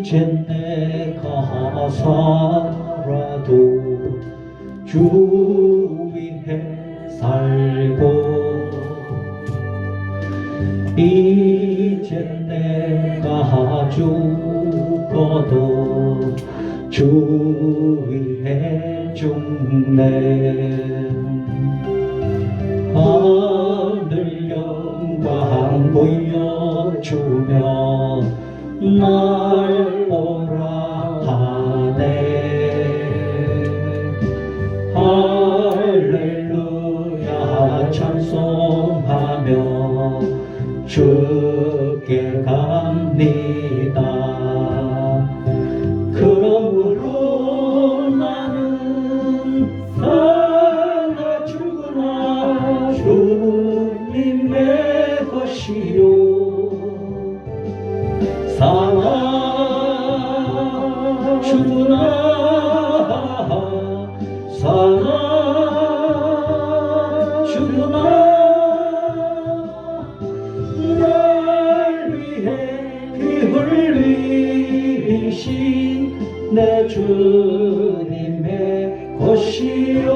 이젠 내가 살아도 주 위해 살고 이젠 내가 죽어도 주 위해 죽네. 하늘 영광 보여주며 날 오라 하네. 할렐루야 찬송하며 주께 갑니다. 그러므로 나는 살아 죽으나 주님의 것이요 살아 죽으나 살아 죽으나 날 위해 피 흘리신 내 주님의 것이요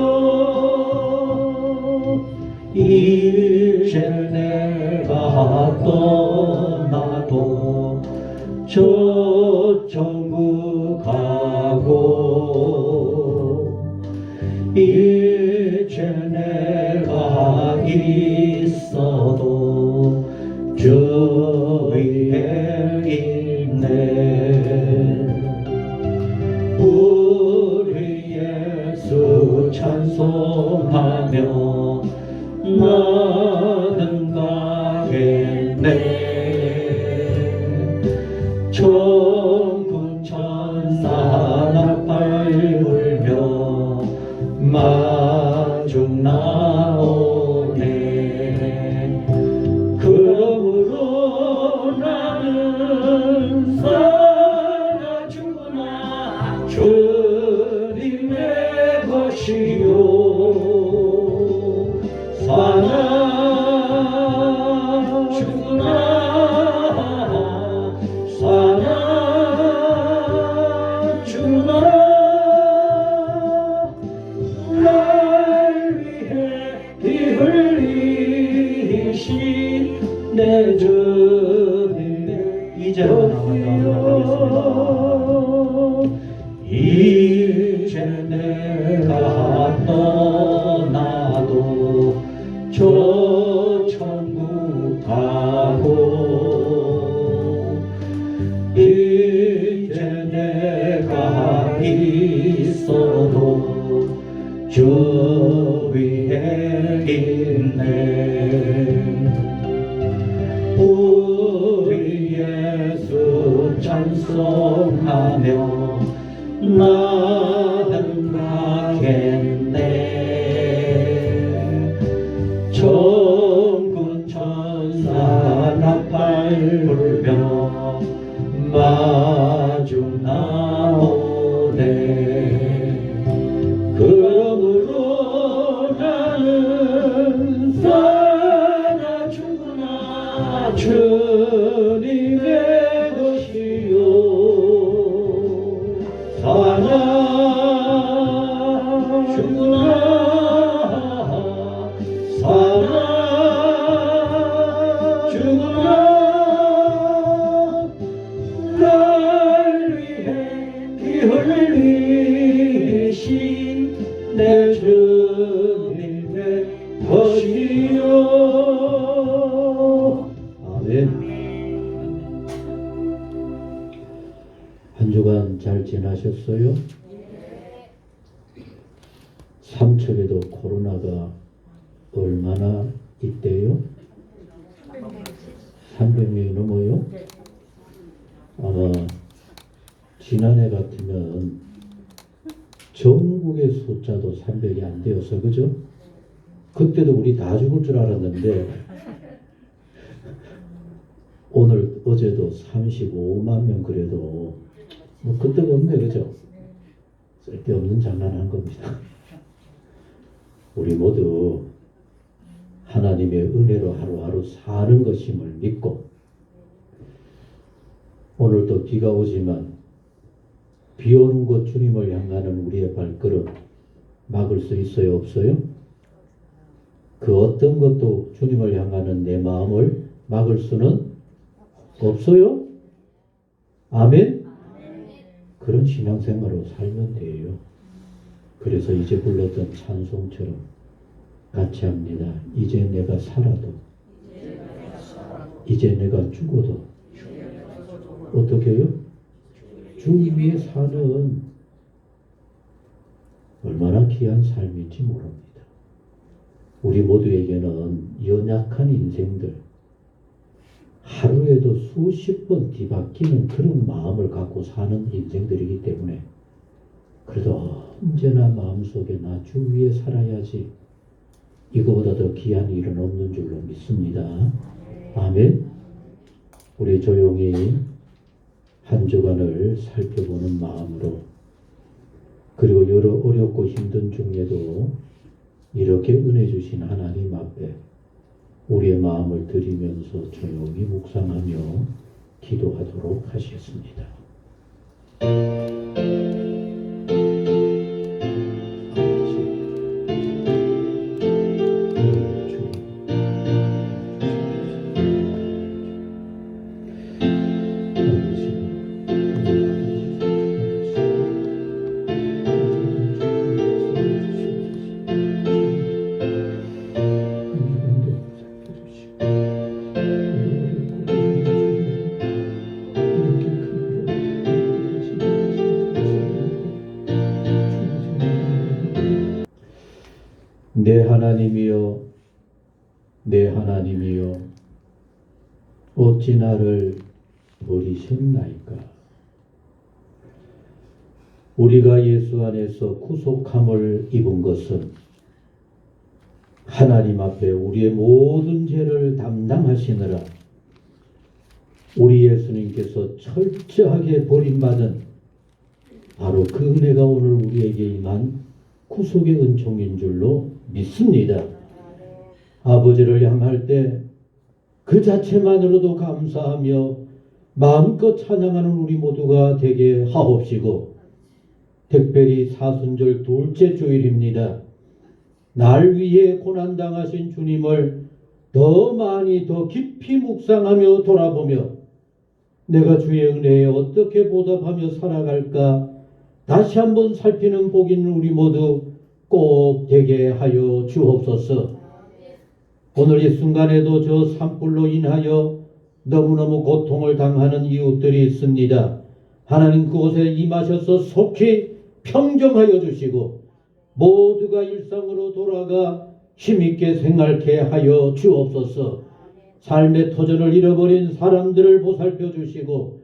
이제 내가 떠나도 저 천국 가고 이제 내가 있어도 주 위에 있네. 우리 예수 찬송하며 나는 가겠네. 천군 천사 나팔 불며 마중 나오네. 그러므로 나는 살아 죽으나 주님의 것이요 살아 죽으나 살아 죽으나 날 위해 피 흘리신 내 주님의 이제는 이제 내가 떠나도 저 천국 가고 이제 내가 있어도 주 위에 있네. 우리 예수 찬송하며 나는 가겠네. 천군 천사 나팔 불며 마중 나오네. 그러므로 나는 살아 죽으나 주님의 것이요 살아 죽으나 살아 죽으나 날 위해 피 흘리신 내 주님의 것이요. 아멘. 한 주간 잘 지나셨어요? 삼척에도 코로나가 얼마나 있대요? 300명이 넘어요? 아마 지난해 같으면 전국의 숫자도 300이 안 되어서 그죠? 그때도 우리 다 죽을 줄 알았는데 오늘 어제도 35만 명 그래도 뭐 그때가 없네 그죠? 쓸데없는 장난한 겁니다. 우리 모두 하나님의 은혜로 하루하루 사는 것임을 믿고 오늘도 비가 오지만 비 오는 곳 주님을 향하는 우리의 발걸음 막을 수 있어요? 없어요? 그 어떤 것도 주님을 향하는 내 마음을 막을 수는 없어요? 아멘? 그런 신앙생활로 살면 돼요. 그래서 이제 불렀던 찬송처럼 같이 합니다. 이제 내가 살아도, 이제 내가 죽어도 어떻게 해요? 주 위에 사는 얼마나 귀한 삶인지 모릅니다. 우리 모두에게는 연약한 인생들, 하루에도 수십 번 뒤바뀌는 그런 마음을 갖고 사는 인생들이기 때문에 그래도 언제나 마음속에 나 주 위에 살아야지, 이거보다 더 귀한 일은 없는 줄로 믿습니다. 아멘. 우리 조용히 한 주간을 살펴보는 마음으로, 그리고 여러 어렵고 힘든 중에도 이렇게 은혜 주신 하나님 앞에 우리의 마음을 드리면서 조용히 묵상하며 기도하도록 하시겠습니다. 내 하나님이여, 내 하나님이여, 어찌 나를 버리셨나이까. 우리가 예수 안에서 구속함을 입은 것은 하나님 앞에 우리의 모든 죄를 담당하시느라 우리 예수님께서 철저하게 버림받은 바로 그 은혜가 오늘 우리에게 임한 구속의 은총인 줄로 믿습니다. 아버지를 향할 때 그 자체만으로도 감사하며 마음껏 찬양하는 우리 모두가 되게 하옵시고, 특별히 사순절 둘째 주일입니다. 날 위해 고난당하신 주님을 더 많이 더 깊이 묵상하며 돌아보며 내가 주의 은혜에 어떻게 보답하며 살아갈까 다시 한번 살피는 복 있는 우리 모두 꼭 되게 하여 주옵소서. 오늘 이 순간에도 저 산불로 인하여 너무너무 고통을 당하는 이웃들이 있습니다. 하나님 그곳에 임하셔서 속히 평정하여 주시고 모두가 일상으로 돌아가 힘있게 생활케 하여 주옵소서. 삶의 터전을 잃어버린 사람들을 보살펴 주시고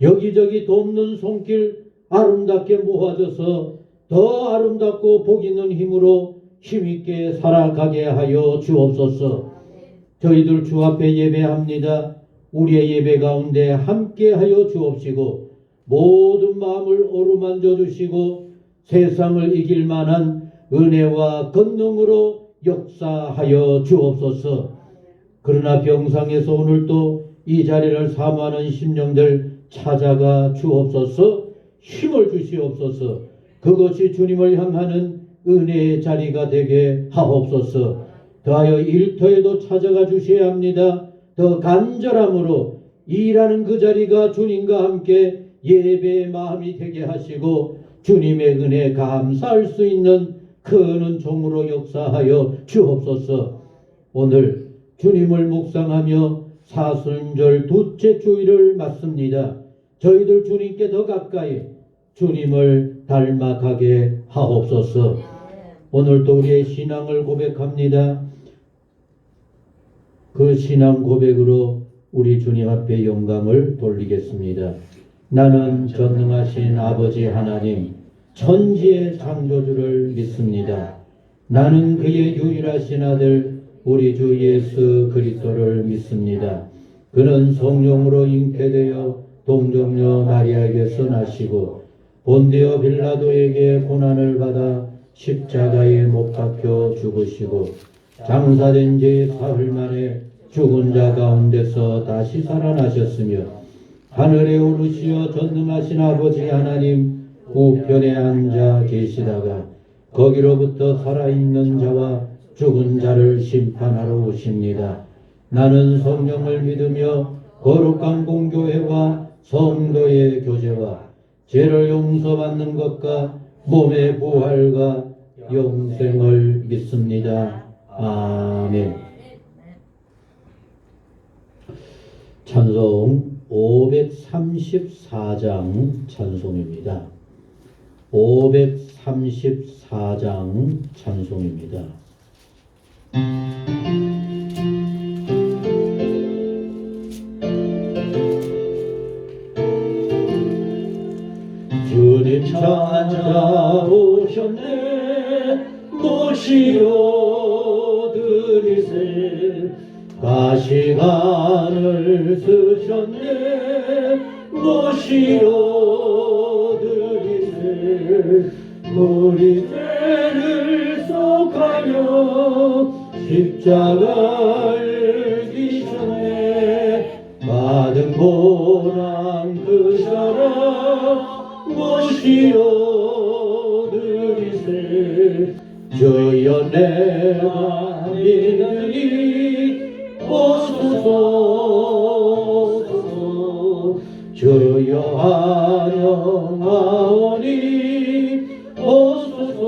여기저기 돕는 손길 아름답게 모아져서 더 아름답고 복 있는 힘으로 힘있게 살아가게 하여 주옵소서. 저희들 주 앞에 예배합니다. 우리의 예배 가운데 함께 하여 주옵시고 모든 마음을 어루만져 주시고 세상을 이길 만한 은혜와 권능으로 역사하여 주옵소서. 그러나 병상에서 오늘도 이 자리를 사모하는 심령들 찾아가 주옵소서. 힘을 주시옵소서. 그것이 주님을 향하는 은혜의 자리가 되게 하옵소서. 더하여 일터에도 찾아가 주셔야 합니다. 더 간절함으로 일하는 그 자리가 주님과 함께 예배의 마음이 되게 하시고 주님의 은혜에 감사할 수 있는 큰 종으로 역사하여 주옵소서. 오늘 주님을 묵상하며 사순절 둘째 주일을 맞습니다. 저희들 주님께 더 가까이 주님을 닮아가게 하옵소서. 오늘도 우리의 신앙을 고백합니다. 그 신앙 고백으로 우리 주님 앞에 영광을 돌리겠습니다. 나는 전능하신 아버지 하나님 천지의 창조주를 믿습니다. 나는 그의 유일하신 아들 우리 주 예수 그리스도를 믿습니다. 그는 성령으로 잉태되어 동정녀 마리아에게서 나시고 본디오 빌라도에게 고난을 받아 십자가에 못 박혀 죽으시고 장사된 지 사흘 만에 죽은 자 가운데서 다시 살아나셨으며 하늘에 오르시어 전능하신 아버지 하나님 우편에 앉아 계시다가 거기로부터 살아있는 자와 죽은 자를 심판하러 오십니다. 나는 성령을 믿으며 거룩한 공교회와 성도의 교제와 죄를 용서받는 것과 몸의 부활과 영생을 믿습니다. 아멘. 찬송 534장 찬송입니다. 534장 찬송입니다. 주님 찾아오셨네 모시오 드리세 가시관을 쓰셨네 모시오 드리세 우리 죄를 속하여 십자가를 지셨네 받은 고난 그 사랑 모시오 드리세 주여 내가 믿으니 오소서 주여 환영하오니 오소서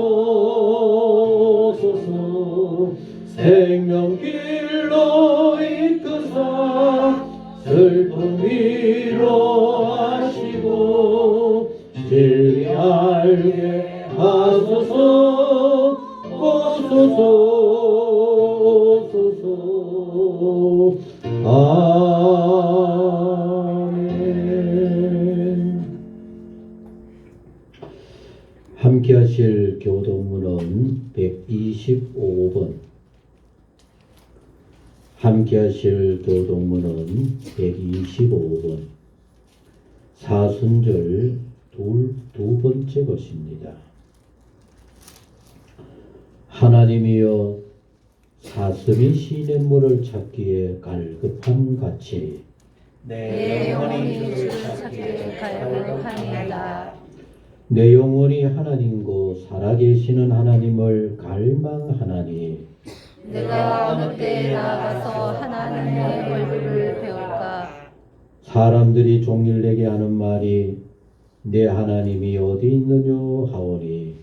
생명길로 이끄사 슬픔 위로하시고 진리 알게 하소서 오소서 아멘. 함께 하실 교독문은 125번 함께 하실 교독문은 125번 사순절 두 번째 것입니다. 하나님이여 사슴이 시냇물을 찾기에 갈급함같이 내 영혼이 주를 찾기에 갈급하니이다. 내 영혼이 하나님고 살아계시는 하나님을 갈망하나니 내가 어느 때에 나아가서 하나님의 얼굴을 배울까. 사람들이 종일 내게 하는 말이 내 하나님이 어디 있느냐 하오니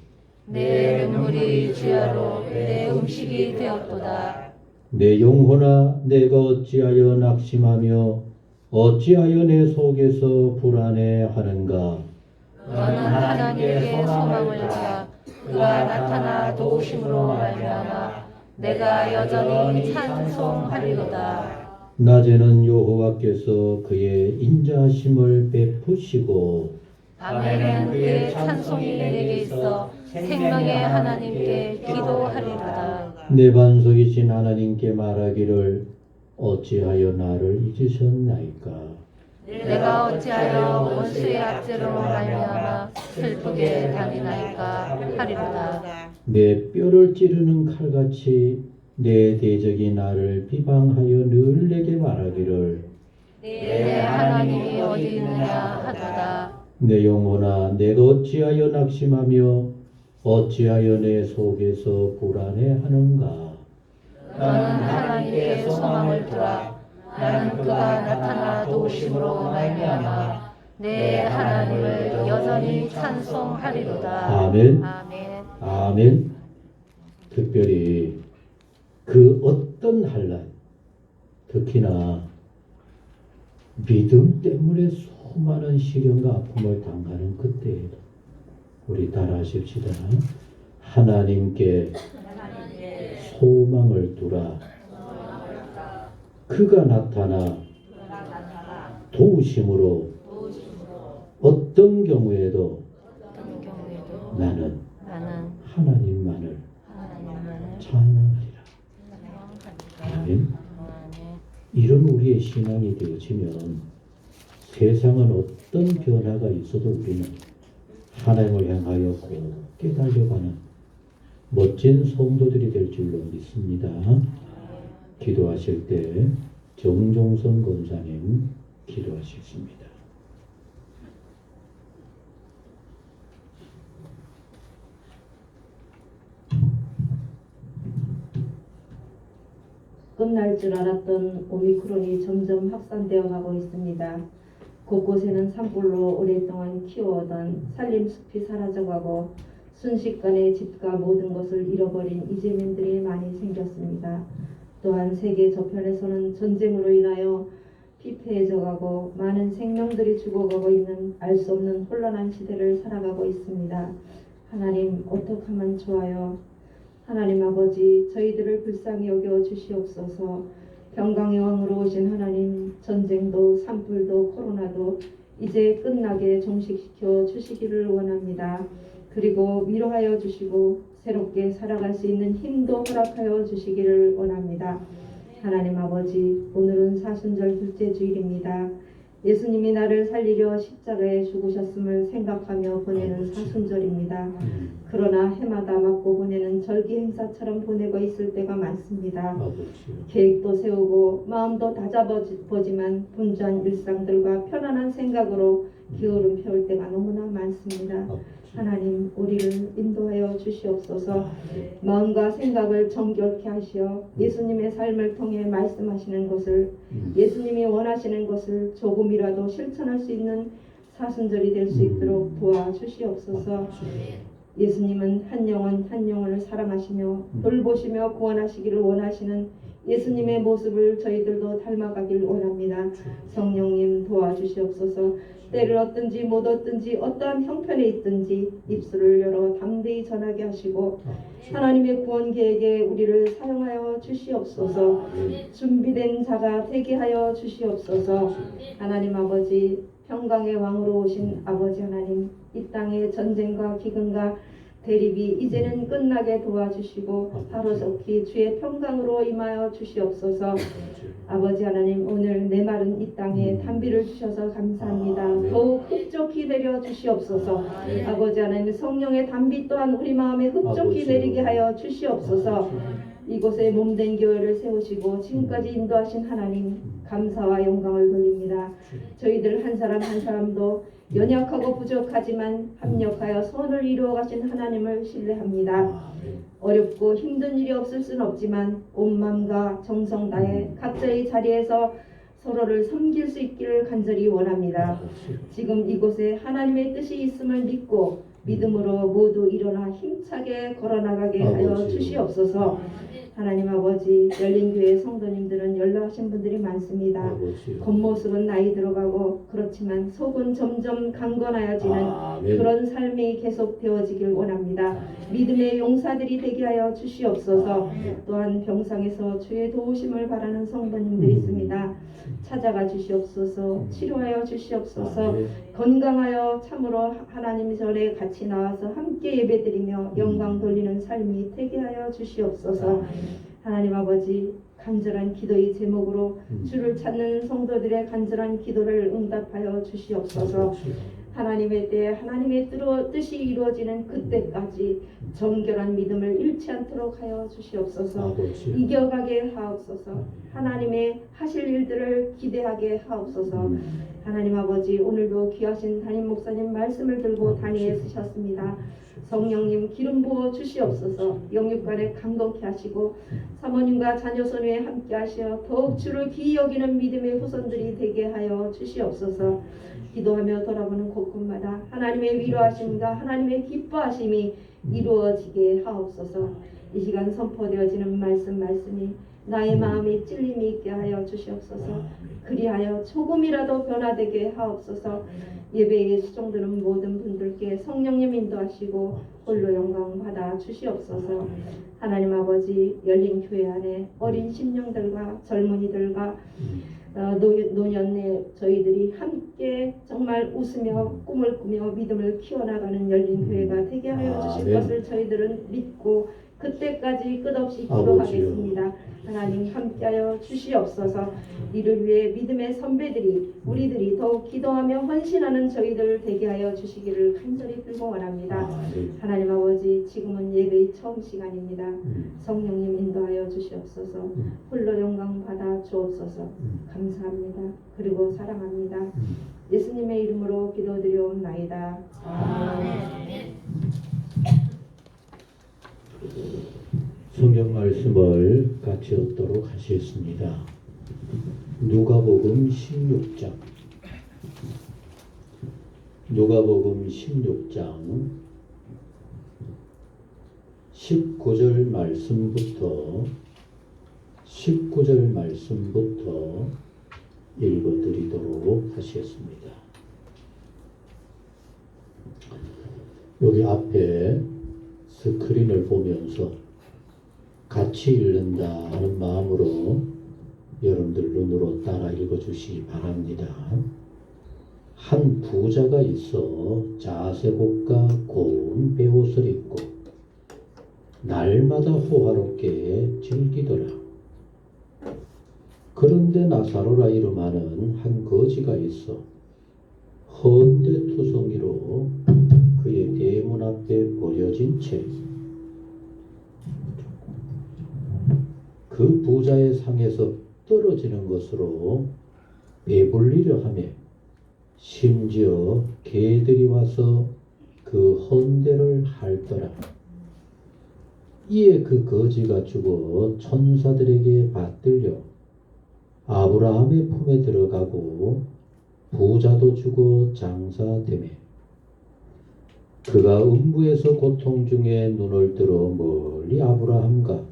내 눈물이 주야로 내 음식이 되었도다. 내 영혼아 내가 어찌하여 낙심하며 어찌하여 내 속에서 불안해하는가. 너는 하나님께 소망을 두라. 그가 나타나 도우심으로 말미암아 내가 여전히 찬송하리로다. 낮에는 여호와께서 그의 인자하심을 베푸시고 밤에는 그의 찬송이 내게 있어 생명의 하나님께 기도하리로다. 내 반석이신 하나님께 말하기를 어찌하여 나를 잊으셨나이까. 내가 어찌하여 원수의 압제로 말미암아 슬프게 다니나이까 하리로다. 내 뼈를 찌르는 칼같이 내 대적이 나를 비방하여 늘 내게 말하기를 내 하나님이 어디 있느냐 하도다. 내 영혼아 내가 어찌하여 낙심하며 어찌하여 내 속에서 불안해하는가. 너는 하나님께 소망을 두라. 나는 그가 나타나 도우심으로 말미암아 내 하나님을 여전히 찬송하리로다. 아멘. 아멘. 아멘. 특별히 그 어떤 환난, 특히나 믿음 때문에 수많은 시련과 아픔을 당하는 그때에도 우리 따라하십시다. 하나님께 소망을 두라. 그가 나타나 도우심으로 어떤 경우에도 나는 하나님만을 찬양하리라. 아멘. 이런 우리의 신앙이 되어지면 세상은 어떤 변화가 있어도 우리는 하나님을 향하여 굳게 달려가는 멋진 성도들이 될 줄로 믿습니다. 기도하실 때 정종선 권사님 기도하시겠습니다. 끝날 줄 알았던 오미크론이 점점 확산되어 가고 있습니다. 곳곳에는 산불로 오랫동안 키워오던 산림숲이 사라져가고 순식간에 집과 모든 것을 잃어버린 이재민들이 많이 생겼습니다. 또한 세계 저편에서는 전쟁으로 인하여 피폐해져가고 많은 생명들이 죽어가고 있는 알 수 없는 혼란한 시대를 살아가고 있습니다. 하나님, 어떻게 하면 좋아요? 하나님 아버지, 저희들을 불쌍히 여겨 주시옵소서. 평강의 왕으로 오신 하나님, 전쟁도 산불도 코로나도 이제 끝나게 종식시켜 주시기를 원합니다. 그리고 위로하여 주시고 새롭게 살아갈 수 있는 힘도 허락하여 주시기를 원합니다. 하나님 아버지, 오늘은 사순절 둘째 주일입니다. 예수님이 나를 살리려 십자가에 죽으셨음을 생각하며 보내는 사순절입니다. 그러나 해마다 맞고 보내는 절기 행사처럼 보내고 있을 때가 많습니다. 계획도 세우고 마음도 다잡아보지만 분주한 일상들과 편안한 생각으로 게으름 피울 때가 너무나 많습니다. 하나님, 우리를 인도하여 주시옵소서. 마음과 생각을 정결케 하시어 예수님의 삶을 통해 말씀하시는 것을, 예수님이 원하시는 것을 조금이라도 실천할 수 있는 사순절이 될 수 있도록 도와주시옵소서. 예수님은 한 영혼 한 영혼을 사랑하시며 돌보시며 구원하시기를 원하시는 예수님의 모습을 저희들도 닮아가길 원합니다. 성령님, 도와주시옵소서. 때를 얻든지 못 얻든지 어떠한 형편에 있든지 입술을 열어 담대히 전하게 하시고 하나님의 구원 계획에 우리를 사용하여 주시옵소서. 준비된 자가 되게 하여 주시옵소서. 하나님 아버지, 평강의 왕으로 오신 아버지 하나님, 이 땅의 전쟁과 기근과 대립이 이제는 끝나게 도와주시고 하루속히 주의 평강으로 임하여 주시옵소서. 아버지 하나님, 오늘 메마른 이 땅에 단비를 주셔서 감사합니다. 더욱 흡족히 내려 주시옵소서. 아버지 하나님, 성령의 단비 또한 우리 마음에 흡족히 내리게 하여 주시옵소서. 이곳에 몸된 교회를 세우시고 지금까지 인도하신 하나님, 감사와 영광을 돌립니다. 저희들 한 사람 한 사람도 연약하고 부족하지만 합력하여 선을 이루어 가신 하나님을 신뢰합니다. 어렵고 힘든 일이 없을 수는 없지만 온 마음과 정성 다해 각자의 자리에서 서로를 섬길 수 있기를 간절히 원합니다. 지금 이곳에 하나님의 뜻이 있음을 믿고 믿음으로 모두 일어나 힘차게 걸어나가게 하여 주시옵소서. 하나님 아버지, 열린교회 성도님들은 연락하신 분들이 많습니다. 겉모습은 나이 들어가고 그렇지만 속은 점점 강건하여지는 그런 삶이 계속 되어지길 원합니다. 믿음의 용사들이 되게 하여 주시옵소서. 또한 병상에서 주의 도우심을 바라는 성도님들이 있습니다. 찾아가 주시옵소서. 치료하여 주시옵소서. 건강하여 참으로 하나님 전에 같이 나와서 함께 예배드리며 영광 돌리는 삶이 되게 하여 주시옵소서. 하나님 아버지, 간절한 기도의 제목으로 주를 찾는 성도들의 간절한 기도를 응답하여 주시옵소서. 하나님의 때에 하나님의 뜻이 이루어지는 그때까지 정결한 믿음을 잃지 않도록 하여 주시옵소서. 이겨가게 하옵소서. 하나님의 하실 일들을 기대하게 하옵소서. 하나님 아버지, 오늘도 귀하신 담임 목사님 말씀을 들고 단위에 쓰셨습니다. 성령님, 기름 부어 주시옵소서. 영육간에 강건케 하시고 사모님과 자녀선 위에 함께 하시어 더욱 주를 귀히 여기는 믿음의 후손들이 되게 하여 주시옵소서. 기도하며 돌아보는 곳곳마다 하나님의 위로하심과 하나님의 기뻐하심이 이루어지게 하옵소서. 이 시간 선포되어지는 말씀이 나의 마음에 찔림이 있게 하여 주시옵소서. 그리하여 조금이라도 변화되게 하옵소서. 예배에 수종드는 모든 분들께 성령님 인도하시고 홀로 영광 받아 주시옵소서. 하나님 아버지, 열린 교회 안에 어린 심령들과 젊은이들과 노년의 저희들이 함께 정말 웃으며 꿈을 꾸며 믿음을 키워나가는 열린 교회가 되게 하여 주실 것을 저희들은 믿고 그때까지 끝없이 기도하겠습니다. 하나님, 함께하여 주시옵소서. 이를 위해 믿음의 선배들이 우리들이 더욱 기도하며 헌신하는 저희들을 되게 하여 주시기를 간절히 빌고 원합니다. 하나님 아버지, 지금은 예배의 처음 시간입니다. 성령님 인도하여 주시옵소서. 홀로 영광 받아 주옵소서. 감사합니다. 그리고 사랑합니다. 예수님의 이름으로 기도드리옵나이다. 아멘. 성경 말씀을 같이 읽도록 하시겠습니다. 누가복음 16장. 누가복음 16장 19절 말씀부터 읽어드리도록 하시겠습니다. 여기 앞에 스크린을 보면서 같이 읽는다 하는 마음으로 여러분들 눈으로 따라 읽어주시기 바랍니다. 한 부자가 있어 자세복과 고운 베옷을 입고 날마다 호화롭게 즐기더라. 그런데 나사로라 이름하는 한 거지가 있어 헌데투성이로 그의 대문 앞에 버려진 채 그 부자의 상에서 떨어지는 것으로 배불리려 하며 심지어 개들이 와서 그 헌데를 핥더라. 이에 그 거지가 죽어 천사들에게 받들려 아브라함의 품에 들어가고 부자도 죽어 장사되매 그가 음부에서 고통 중에 눈을 들어 멀리 아브라함과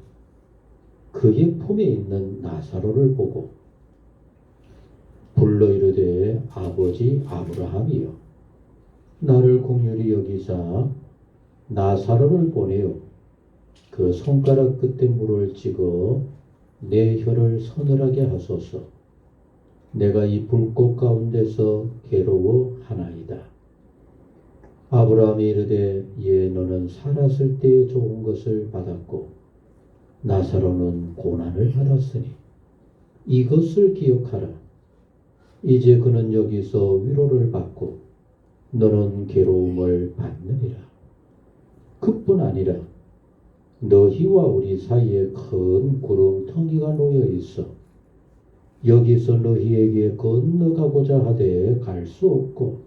그의 품에 있는 나사로를 보고 불러 이르되 아버지 아브라함이여 나를 긍휼히 여기사 나사로를 보내어 그 손가락 끝에 물을 찍어 내 혀를 서늘하게 하소서. 내가 이 불꽃 가운데서 괴로워하나이다. 아브라함이 이르되 예 너는 살았을 때에 좋은 것을 받았고 나사로는 고난을 받았으니 이것을 기억하라. 이제 그는 여기서 위로를 받고 너는 괴로움을 받느니라. 그뿐 아니라 너희와 우리 사이에 큰 구름텅이가 놓여 있어 여기서 너희에게 건너가고자 하되 갈 수 없고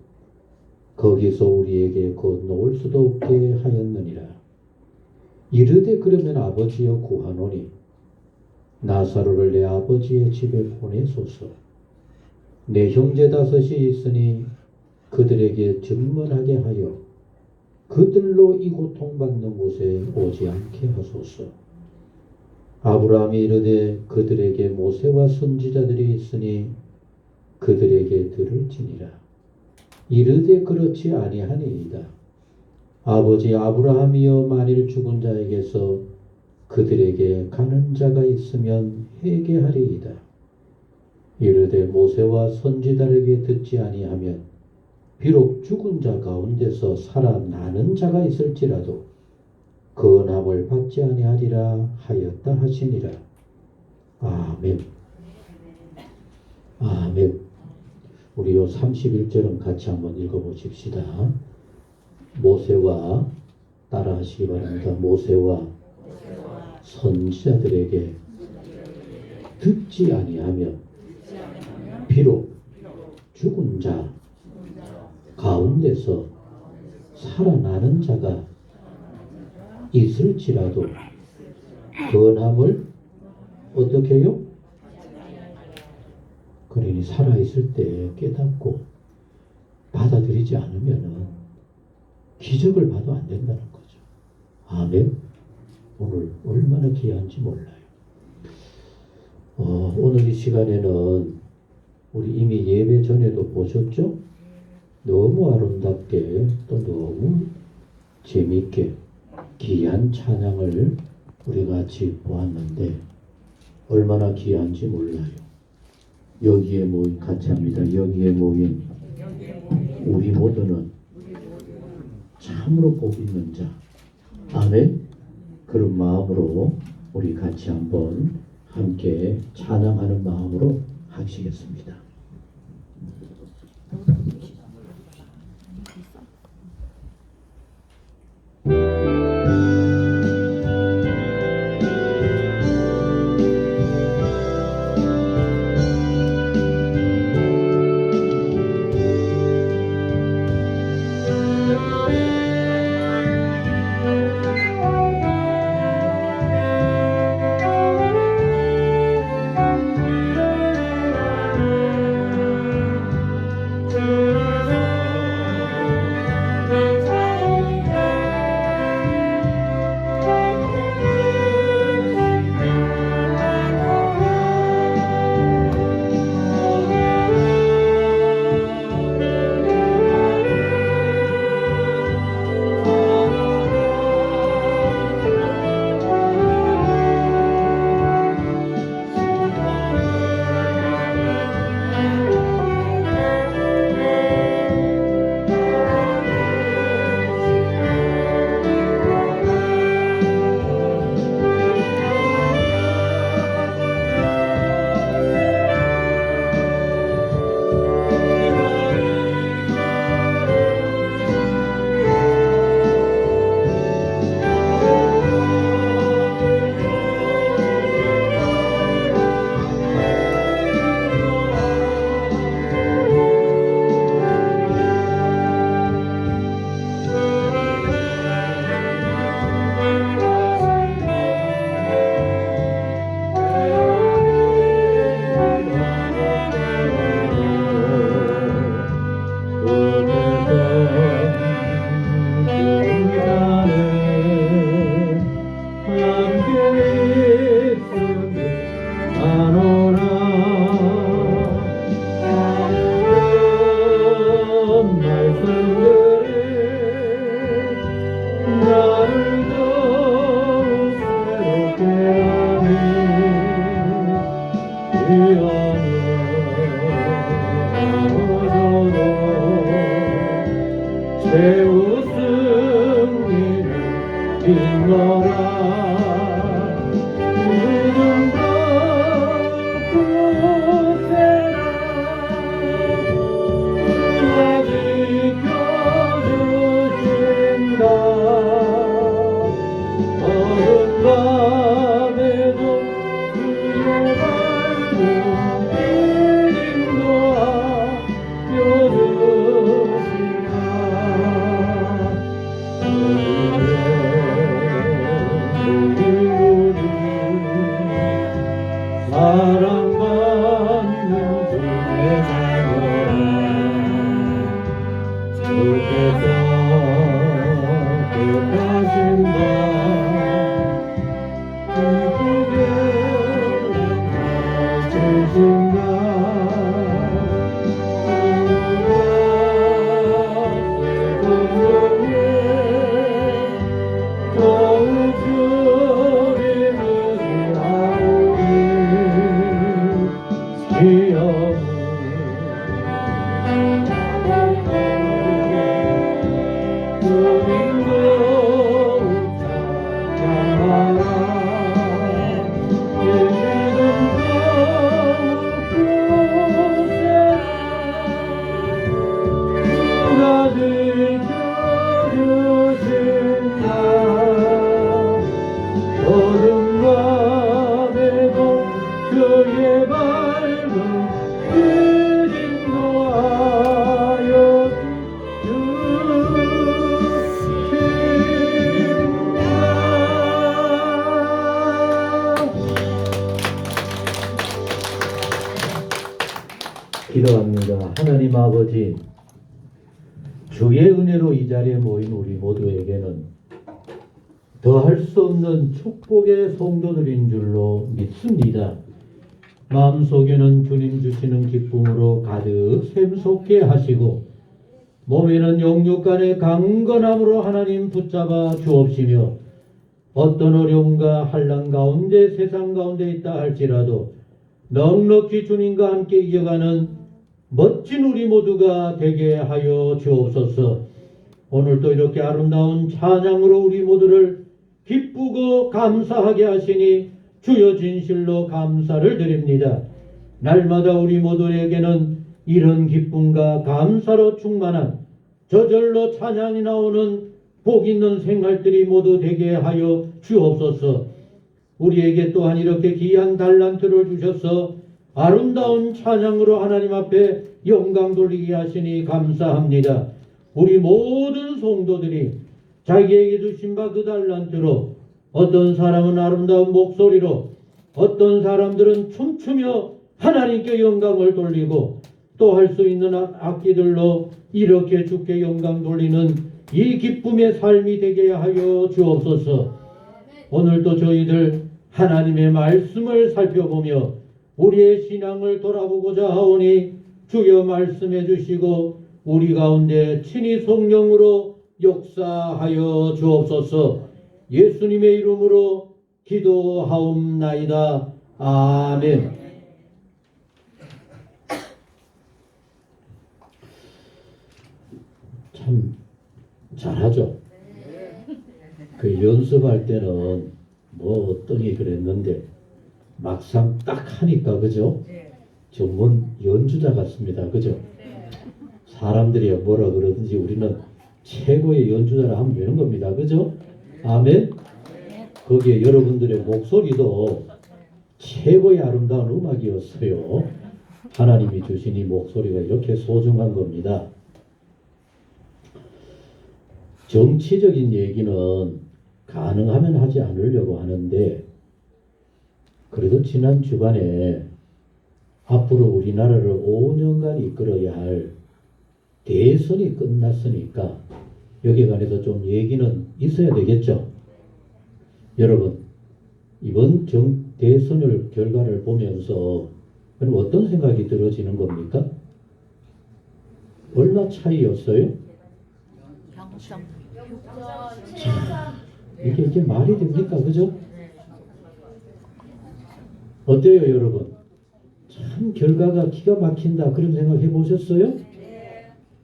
거기서 우리에게 건너올 수도 없게 하였느니라. 이르되 그러면 아버지여 구하노니 나사로를 내 아버지의 집에 보내소서. 내 형제 5이 있으니 그들에게 증언하게 하여 그들로 이 고통받는 곳에 오지 않게 하소서. 아브라함이 이르되 그들에게 모세와 선지자들이 있으니 그들에게 들을지니라. 이르되 그렇지 아니하니이다. 아버지 아브라함이여 만일 죽은 자에게서 그들에게 가는 자가 있으면 회개하리이다. 이르되 모세와 선지자에게 듣지 아니하면 비록 죽은 자 가운데서 살아나는 자가 있을지라도 건함을 받지 아니하리라 하였다 하시니라. 아멘. 아멘. 우리 요 31절은 같이 한번 읽어보십시다. 모세와 따라 하시기 바랍니다. 모세와 선지자들에게 듣지 아니하면 비록 죽은 자 가운데서 살아나는 자가 있을지라도 건함을 어떻게 해요? 그러니 살아있을 때 깨닫고 받아들이지 않으면은 기적을 봐도 안 된다는 거죠. 아멘. 오늘 얼마나 귀한지 몰라요. 오늘 이 시간에는 우리 이미 예배 전에도 보셨죠? 너무 아름답게 또 너무 재미있게 귀한 찬양을 우리 같이 보았는데 얼마나 귀한지 몰라요. 여기에 모인 같이 합니다. 여기에 모인 우리 모두는 참으로 복 있는 자. 아멘. 그런 마음으로 우리 같이 한번 함께 찬양하는 마음으로 하시겠습니다. 하나님 아버지, 주의 은혜로 이 자리에 모인 우리 모두에게는 더할 수 없는 축복의 성도들인 줄로 믿습니다. 마음속에는 주님 주시는 기쁨으로 가득 샘솟게 하시고 몸에는 영육간의 강건함으로 하나님 붙잡아 주옵시며 어떤 어려움과 환난 가운데 세상 가운데 있다 할지라도 넉넉히 주님과 함께 이겨가는 멋진 우리 모두가 되게 하여 주옵소서. 오늘도 이렇게 아름다운 찬양으로 우리 모두를 기쁘고 감사하게 하시니 주여 진실로 감사를 드립니다. 날마다 우리 모두에게는 이런 기쁨과 감사로 충만한 저절로 찬양이 나오는 복 있는 생활들이 모두 되게 하여 주옵소서. 우리에게 또한 이렇게 귀한 달란트를 주셔서 아름다운 찬양으로 하나님 앞에 영광 돌리게 하시니 감사합니다. 우리 모든 성도들이 자기에게 주신 바 그 달란트로 어떤 사람은 아름다운 목소리로 어떤 사람들은 춤추며 하나님께 영광을 돌리고 또 할 수 있는 악기들로 이렇게 주께 영광 돌리는 이 기쁨의 삶이 되게 하여 주옵소서. 오늘도 저희들 하나님의 말씀을 살펴보며 우리의 신앙을 돌아보고자 하오니 주여 말씀해 주시고 우리 가운데 친히 성령으로 역사하여 주옵소서. 예수님의 이름으로 기도하옵나이다. 아멘. 참 잘하죠. 그 연습할 때는 뭐 어떠니 그랬는데 막상 딱 하니까 그죠? 전문 연주자 같습니다. 그죠? 사람들이 뭐라 그러든지 우리는 최고의 연주자라 하면 되는 겁니다. 그죠? 아멘. 거기에 여러분들의 목소리도 최고의 아름다운 음악이었어요. 하나님이 주신 이 목소리가 이렇게 소중한 겁니다. 정치적인 얘기는 가능하면 하지 않으려고 하는데 그래도 지난 주간에 앞으로 우리나라를 5년간 이끌어야 할 대선이 끝났으니까 여기에 관해서 좀 얘기는 있어야 되겠죠. 여러분 이번 대선을 결과를 보면서 어떤 생각이 들어지는 겁니까? 얼마 차이였어요? 이게 말이 됩니까? 그죠? 어때요 여러분? 참 결과가 기가 막힌다 그런 생각 해보셨어요?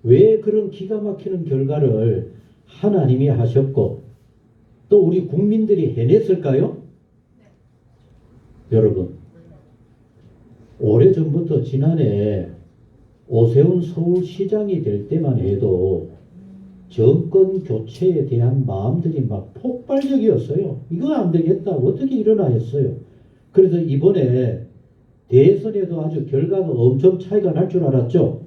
왜 그런 기가 막히는 결과를 하나님이 하셨고 또 우리 국민들이 해냈을까요? 여러분 오래전부터 지난해 오세훈 서울시장이 될 때만 해도 정권 교체에 대한 마음들이 막 폭발적이었어요. 이거 안 되겠다. 어떻게 일어나 했어요. 그래서 이번에 대선에도 아주 결과가 엄청 차이가 날 줄 알았죠.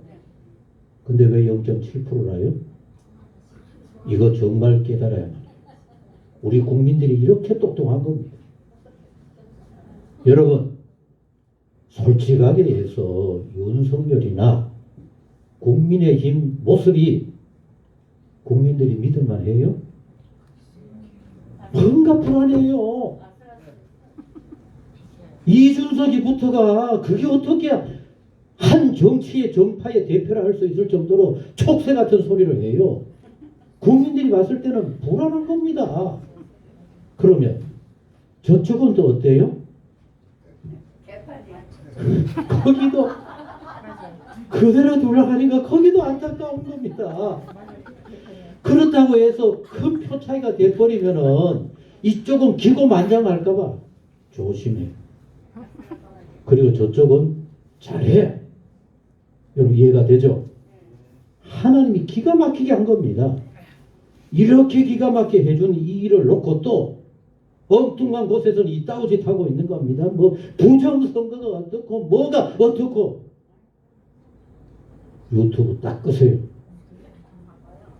근데 왜 0.7%라요? 이거 정말 깨달아야 합니다. 우리 국민들이 이렇게 똑똑한 겁니다. 여러분 솔직하게 해서 윤석열이나 국민의힘 모습이 국민들이 믿을만 해요? 뭔가 불안해요. 이준석이부터가 그게 어떻게 한 정치의 정파의 대표를 할 수 있을 정도로 촉새 같은 소리를 해요. 국민들이 봤을 때는 불안한 겁니다. 그러면 저쪽은 또 어때요? 거기도 그대로 돌아가니까 거기도 안타까운 겁니다. 그렇다고 해서 큰 표 차이가 돼버리면은 이쪽은 기고만장할까봐 조심해. 그리고 저쪽은 잘해. 여러분 이해가 되죠? 하나님이 기가 막히게 한 겁니다. 이렇게 기가 막히게 해준 이 일을 놓고 또 엉뚱한 곳에서는 이따구 짓 하고 있는 겁니다. 뭐 부정선거가 어떻고 뭐가 어떻고 유튜브 딱 끄세요.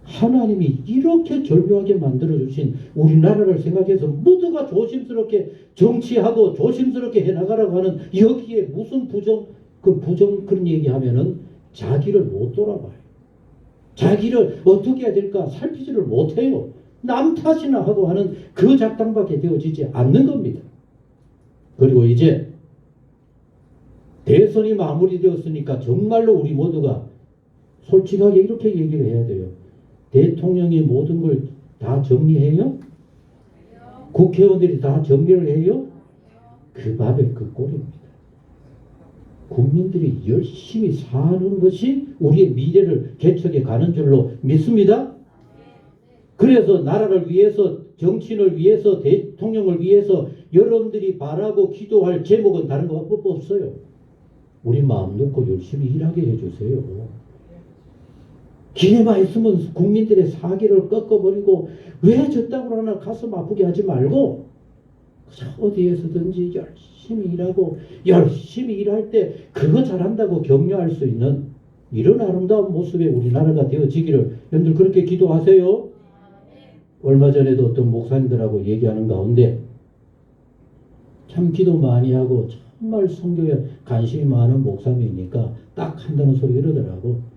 하나님이 이렇게 절묘하게 만들어주신 우리나라를 생각해서 모두가 조심스럽게 정치하고 조심스럽게 해나가라고 하는 여기에 무슨 부정 그런 얘기하면은 자기를 못 돌아봐요. 자기를 어떻게 해야 될까 살피지를 못해요. 남 탓이나 하고 하는 그 작당밖에 되어지지 않는 겁니다. 그리고 이제 대선이 마무리되었으니까 정말로 우리 모두가 솔직하게 이렇게 얘기를 해야 돼요. 대통령이 모든 걸 다 정리해요? 국회의원들이 다 정리를 해요? 그 밥에 그 꼴입니다. 국민들이 열심히 사는 것이 우리의 미래를 개척해 가는 줄로 믿습니다. 그래서 나라를 위해서, 정치인을 위해서, 대통령을 위해서 여러분들이 바라고 기도할 제목은 다른 거 없어요. 우리 마음 놓고 열심히 일하게 해주세요. 기회만 있으면 국민들의 사기를 꺾어버리고 왜 저따구로 하나 가슴 아프게 하지 말고 어디에서든지 열심히 일하고 열심히 일할 때 그거 잘한다고 격려할 수 있는 이런 아름다운 모습의 우리나라가 되어지기를 여러분들 그렇게 기도하세요. 얼마 전에도 어떤 목사님들하고 얘기하는 가운데 참 기도 많이 하고 정말 성경에 관심이 많은 목사님이니까 딱 한다는 소리 이러더라고.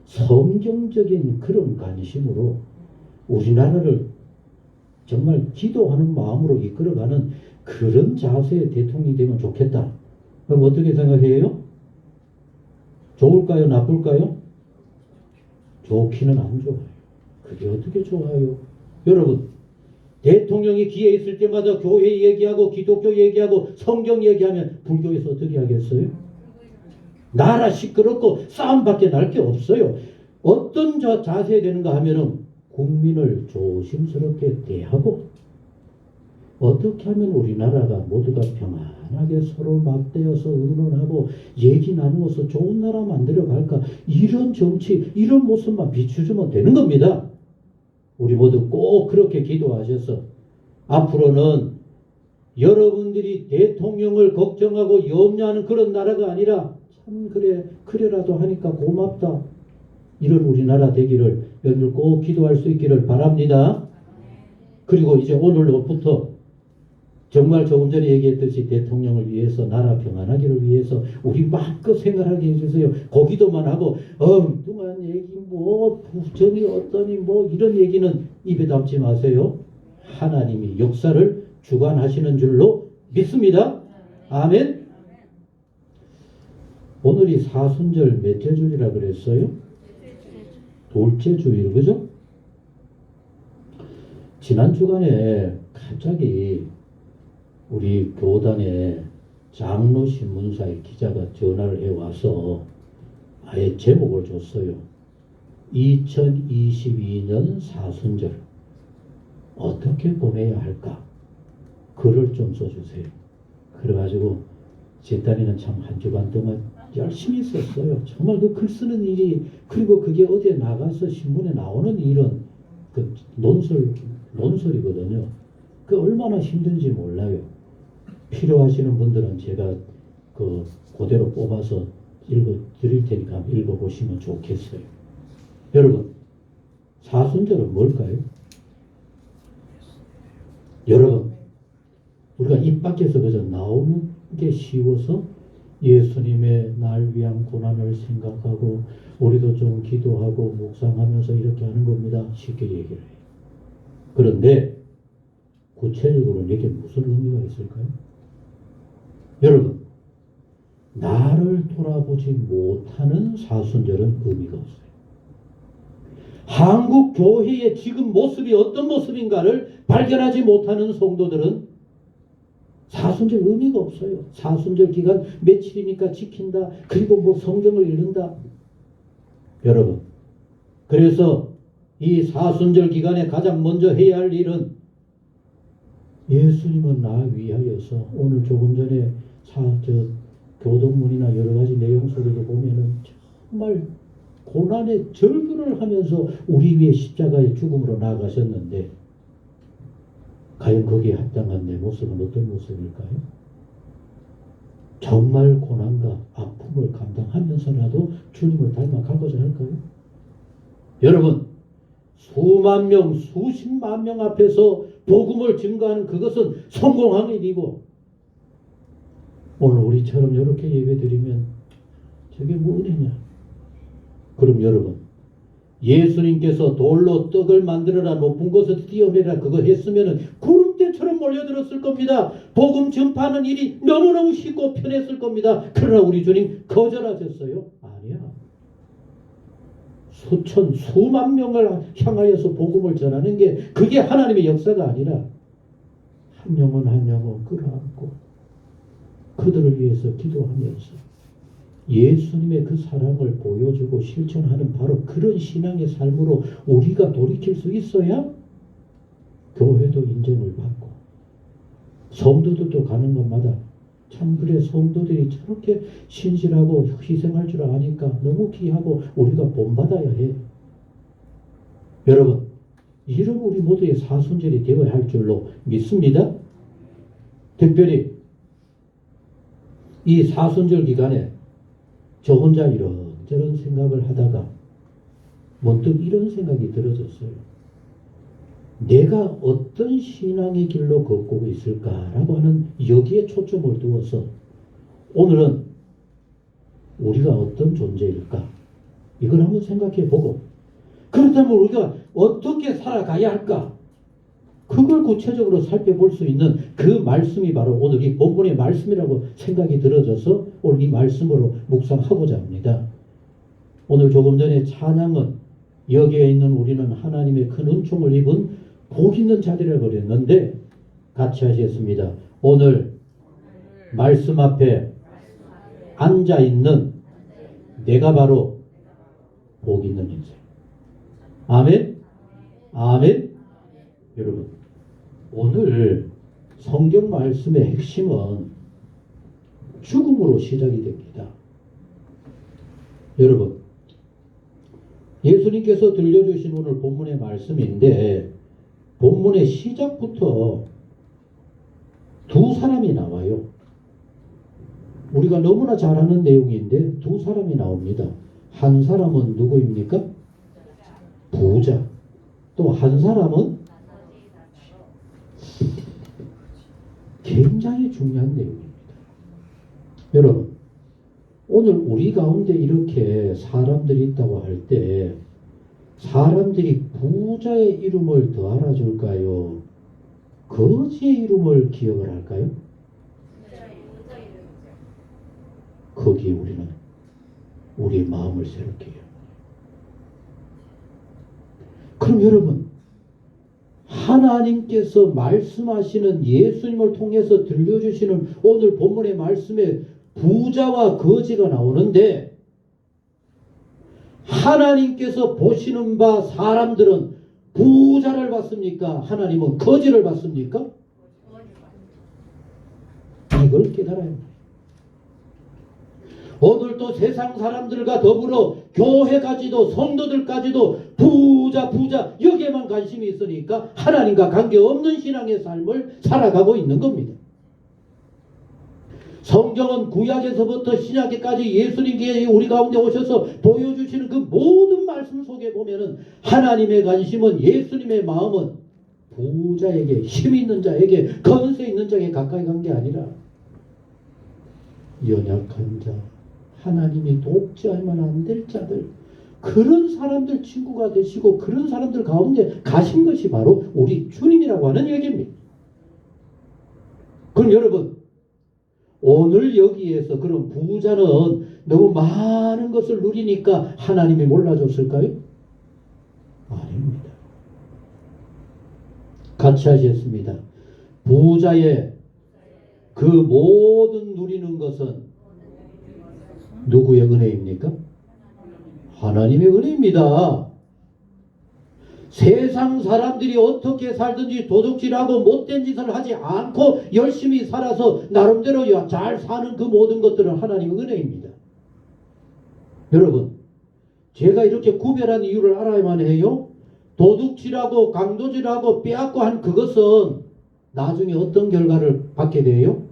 성경적인 그런 관심으로 우리나라를 정말 기도하는 마음으로 이끌어가는 그런 자세의 대통령이 되면 좋겠다. 그럼 어떻게 생각해요? 좋을까요? 나쁠까요? 좋기는 안 좋아요. 그게 어떻게 좋아요? 여러분, 대통령이 기회 있을 때마다 교회 얘기하고 기독교 얘기하고 성경 얘기하면 불교에서 어떻게 하겠어요? 나라 시끄럽고 싸움밖에 날 게 없어요. 어떤 자세에 되는가 하면은 국민을 조심스럽게 대하고 어떻게 하면 우리나라가 모두가 평안하게 서로 맞대어서 의논하고 얘기 나누어서 좋은 나라 만들어 갈까, 이런 정치, 이런 모습만 비추주면 되는 겁니다. 우리 모두 꼭 그렇게 기도하셔서 앞으로는 여러분들이 대통령을 걱정하고 염려하는 그런 나라가 아니라 참 그래라도 하니까 고맙다, 이런 우리나라 되기를 여러분들 꼭 기도할 수 있기를 바랍니다. 그리고 이제 오늘로부터 정말 조금 전에 얘기했듯이 대통령을 위해서, 나라 평안하기를 위해서 우리 마음껏 생각하게 해주세요. 거기도만 하고 엉뚱한 얘기, 뭐 부정이 어떠니, 뭐 이런 얘기는 입에 담지 마세요. 하나님이 역사를 주관하시는 줄로 믿습니다. 아멘. 오늘이 사순절 몇째 주일이라 그랬어요? 둘째 주일, 그죠? 지난 주간에 갑자기 우리 교단에 장로 신문사의 기자가 전화를 해와서 아예 제목을 줬어요. 2022년 사순절 어떻게 보내야 할까? 글을 좀 써주세요. 그래가지고 제 딸이는 참 한 주간 동안 열심히 썼어요. 정말 그 글 쓰는 일이, 그리고 그게 어디에 나가서 신문에 나오는 일은 그 논설이거든요. 그 얼마나 힘든지 몰라요. 필요하시는 분들은 제가 그대로 뽑아서 읽어 드릴 테니까 읽어보시면 좋겠어요. 여러분, 사순절은 뭘까요? 여러분, 우리가 입 밖에서 그저 나오는 게 쉬워서 예수님의 날 위한 고난을 생각하고 우리도 좀 기도하고 묵상하면서 이렇게 하는 겁니다. 쉽게 얘기를 해요. 그런데 구체적으로 이게 무슨 의미가 있을까요? 여러분, 나를 돌아보지 못하는 사순절은 의미가 없어요. 한국 교회의 지금 모습이 어떤 모습인가를 발견하지 못하는 성도들은 사순절 의미가 없어요. 사순절 기간 며칠이니까 지킨다, 그리고 뭐 성경을 읽는다. 여러분, 그래서 이 사순절 기간에 가장 먼저 해야 할 일은 예수님은 나 위하여서, 오늘 조금 전에 교동문이나 여러 가지 내용 속에도 보면은 정말 고난의 절규를 하면서 우리 위해 십자가의 죽음으로 나아가셨는데, 과연 거기에 합당한 내 모습은 어떤 모습일까요? 정말 고난과 아픔을 감당하면서라도 주님을 닮아가고자 할까요? 여러분, 수만 명, 수십만 명 앞에서 복음을 증거하는 그것은 성공한 일이고, 오늘 우리처럼 이렇게 예배드리면 저게 뭐 은혜냐? 그럼 여러분, 예수님께서 돌로 떡을 만들어라 높은 곳에서 뛰어내라 그거 했으면 구름대처럼 몰려들었을 겁니다. 복음 전파하는 일이 너무너무 쉽고 편했을 겁니다. 그러나 우리 주님 거절하셨어요? 아니야. 수천 수만 명을 향하여서 복음을 전하는 게 그게 하나님의 역사가 아니라 한 영혼 한 영혼 끌어안고 그들을 위해서 기도하면서 예수님의 그 사랑을 보여주고 실천하는 바로 그런 신앙의 삶으로 우리가 돌이킬 수 있어야 교회도 인정을 받고 성도들도 가는 것마다 참 그래 성도들이 저렇게 신실하고 희생할 줄 아니까 너무 귀하고 우리가 본받아야 해. 여러분 이런 우리 모두의 사순절이 되어야 할 줄로 믿습니다. 특별히 이 사순절 기간에 저 혼자 이런저런 생각을 하다가 문득 이런 생각이 들어졌어요. 내가 어떤 신앙의 길로 걷고 있을까라고 하는 여기에 초점을 두어서 오늘은 우리가 어떤 존재일까? 이걸 한번 생각해 보고 그렇다면 우리가 어떻게 살아가야 할까? 그걸 구체적으로 살펴볼 수 있는 그 말씀이 바로 오늘 이 본문의 말씀이라고 생각이 들어져서 오늘 이 말씀으로 묵상하고자 합니다. 오늘 조금 전에 찬양은 여기에 있는 우리는 하나님의 큰 은총을 입은 복 있는 자들이라고 그랬는데 같이 하시겠습니다. 오늘 말씀 앞에 앉아있는 내가 바로 복 있는 인생. 아멘? 아멘? 여러분 오늘 성경 말씀의 핵심은 죽음으로 시작이 됩니다. 여러분 예수님께서 들려주신 오늘 본문의 말씀인데 본문의 시작부터 두 사람이 나와요. 우리가 너무나 잘 아는 내용인데 두 사람이 나옵니다. 한 사람은 누구입니까? 부자. 또 한 사람은 굉장히 중요한 내용입니다. 여러분 오늘 우리 가운데 이렇게 사람들이 있다고 할 때 사람들이 부자의 이름을 더 알아줄까요? 거지의 이름을 기억을 할까요? 거기에 우리는 우리의 마음을 새롭게 해요. 그럼 여러분 하나님께서 말씀하시는 예수님을 통해서 들려주시는 오늘 본문의 말씀에 부자와 거지가 나오는데 하나님께서 보시는 바 사람들은 부자를 받습니까? 하나님은 거지를 받습니까? 이걸 깨달아야 합니다. 오늘도 세상 사람들과 더불어 교회까지도 성도들까지도 부자 여기에만 관심이 있으니까 하나님과 관계없는 신앙의 삶을 살아가고 있는 겁니다. 성경은 구약에서부터 신약에까지 예수님께 우리 가운데 오셔서 보여주시는 그 모든 말씀 속에 보면은 하나님의 관심은 예수님의 마음은 부자에게 힘 있는 자에게 건세 있는 자에게 가까이 간 게 아니라 연약한 자 하나님이 돕지하면 안 될 자들 그런 사람들 친구가 되시고 그런 사람들 가운데 가신 것이 바로 우리 주님이라고 하는 얘기입니다. 그럼 여러분 오늘 여기에서 그런 부자는 너무 많은 것을 누리니까 하나님이 몰라줬을까요? 아닙니다. 같이 하셨습니다. 부자의 그 모든 누리는 것은 누구의 은혜입니까? 하나님의 은혜입니다. 세상 사람들이 어떻게 살든지 도둑질하고 못된 짓을 하지 않고 열심히 살아서 나름대로 잘 사는 그 모든 것들은 하나님의 은혜입니다. 여러분 제가 이렇게 구별한 이유를 알아야만 해요. 도둑질하고 강도질하고 빼앗고 한 그것은 나중에 어떤 결과를 받게 돼요?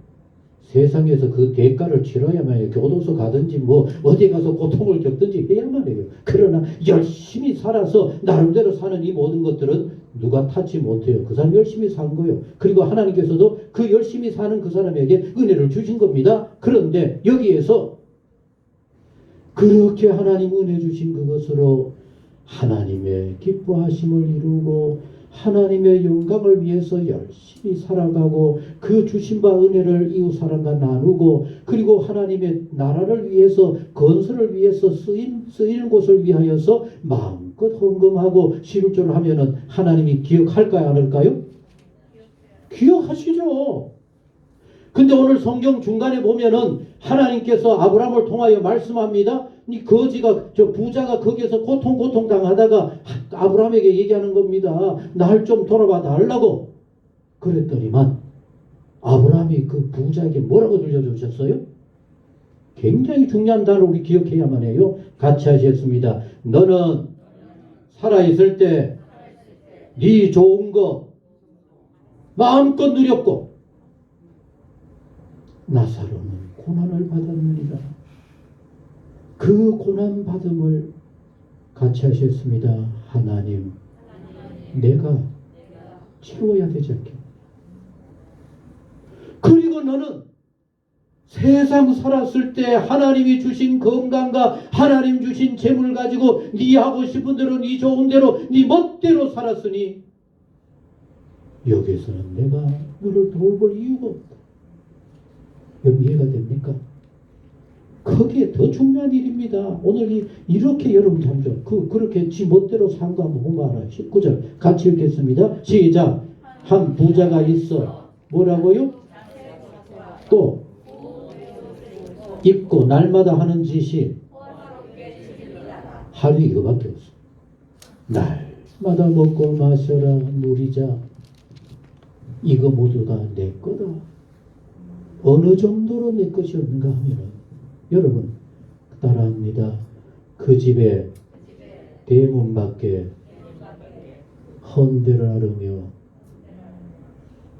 세상에서 그 대가를 치러야만 해요. 교도소 가든지 뭐 어디 가서 고통을 겪든지 해야만 해요. 그러나 열심히 살아서 나름대로 사는 이 모든 것들은 누가 탓지 못해요. 그 사람 열심히 산 거예요. 그리고 하나님께서도 그 열심히 사는 그 사람에게 은혜를 주신 겁니다. 그런데 여기에서 그렇게 하나님 은혜 주신 그것으로 하나님의 기뻐하심을 이루고 하나님의 영광을 위해서 열심히 살아가고 그 주신 바 은혜를 이웃 사람과 나누고 그리고 하나님의 나라를 위해서 건설을 위해서 쓰이는 곳을 위하여서 마음껏 헌금하고 11조를 하면은 하나님이 기억할까요, 안 할까요? 기억하시죠. 근데 오늘 성경 중간에 보면은 하나님께서 아브라함을 통하여 말씀합니다. 이 거지가 저 부자가 거기에서 고통 당하다가 아브라함에게 얘기하는 겁니다. 날 좀 돌아봐 달라고. 그랬더니만 아브라함이 그 부자에게 뭐라고 들려주셨어요? 굉장히 중요한 단어 우리 기억해야만 해요. 같이 하시겠습니다. 너는 살아있을 때 네 좋은 거 마음껏 누렸고 나사로는 고난을 받았느니라. 그 고난 받음을 같이 하셨습니다. 하나님, 내가 채워야 되지 않겠. 그리고 너는 세상 살았을 때 하나님이 주신 건강과 하나님 주신 재물 가지고 네 하고 싶은 대로 네 좋은 대로 네 멋대로 살았으니 여기서는 내가 너를 돌볼 이유가 없다. 여러분 이해가 됩니까? 그게 더 중요한 일입니다. 오늘 이렇게 여러분 잠시만 그렇게 지 멋대로 산 거 한번 보면 알아요. 19절 같이 읽겠습니다. 시작. 한 부자가 있어. 뭐라고요? 또 입고 날마다 하는 짓이 하루 이거밖에 없어. 날마다 먹고 마셔라 누리자. 이거 모두가 내 거다. 어느 정도로 내 것이 없는가 하면은 여러분 따라합니다. 그 집에 대문 밖에 헌대를 하르며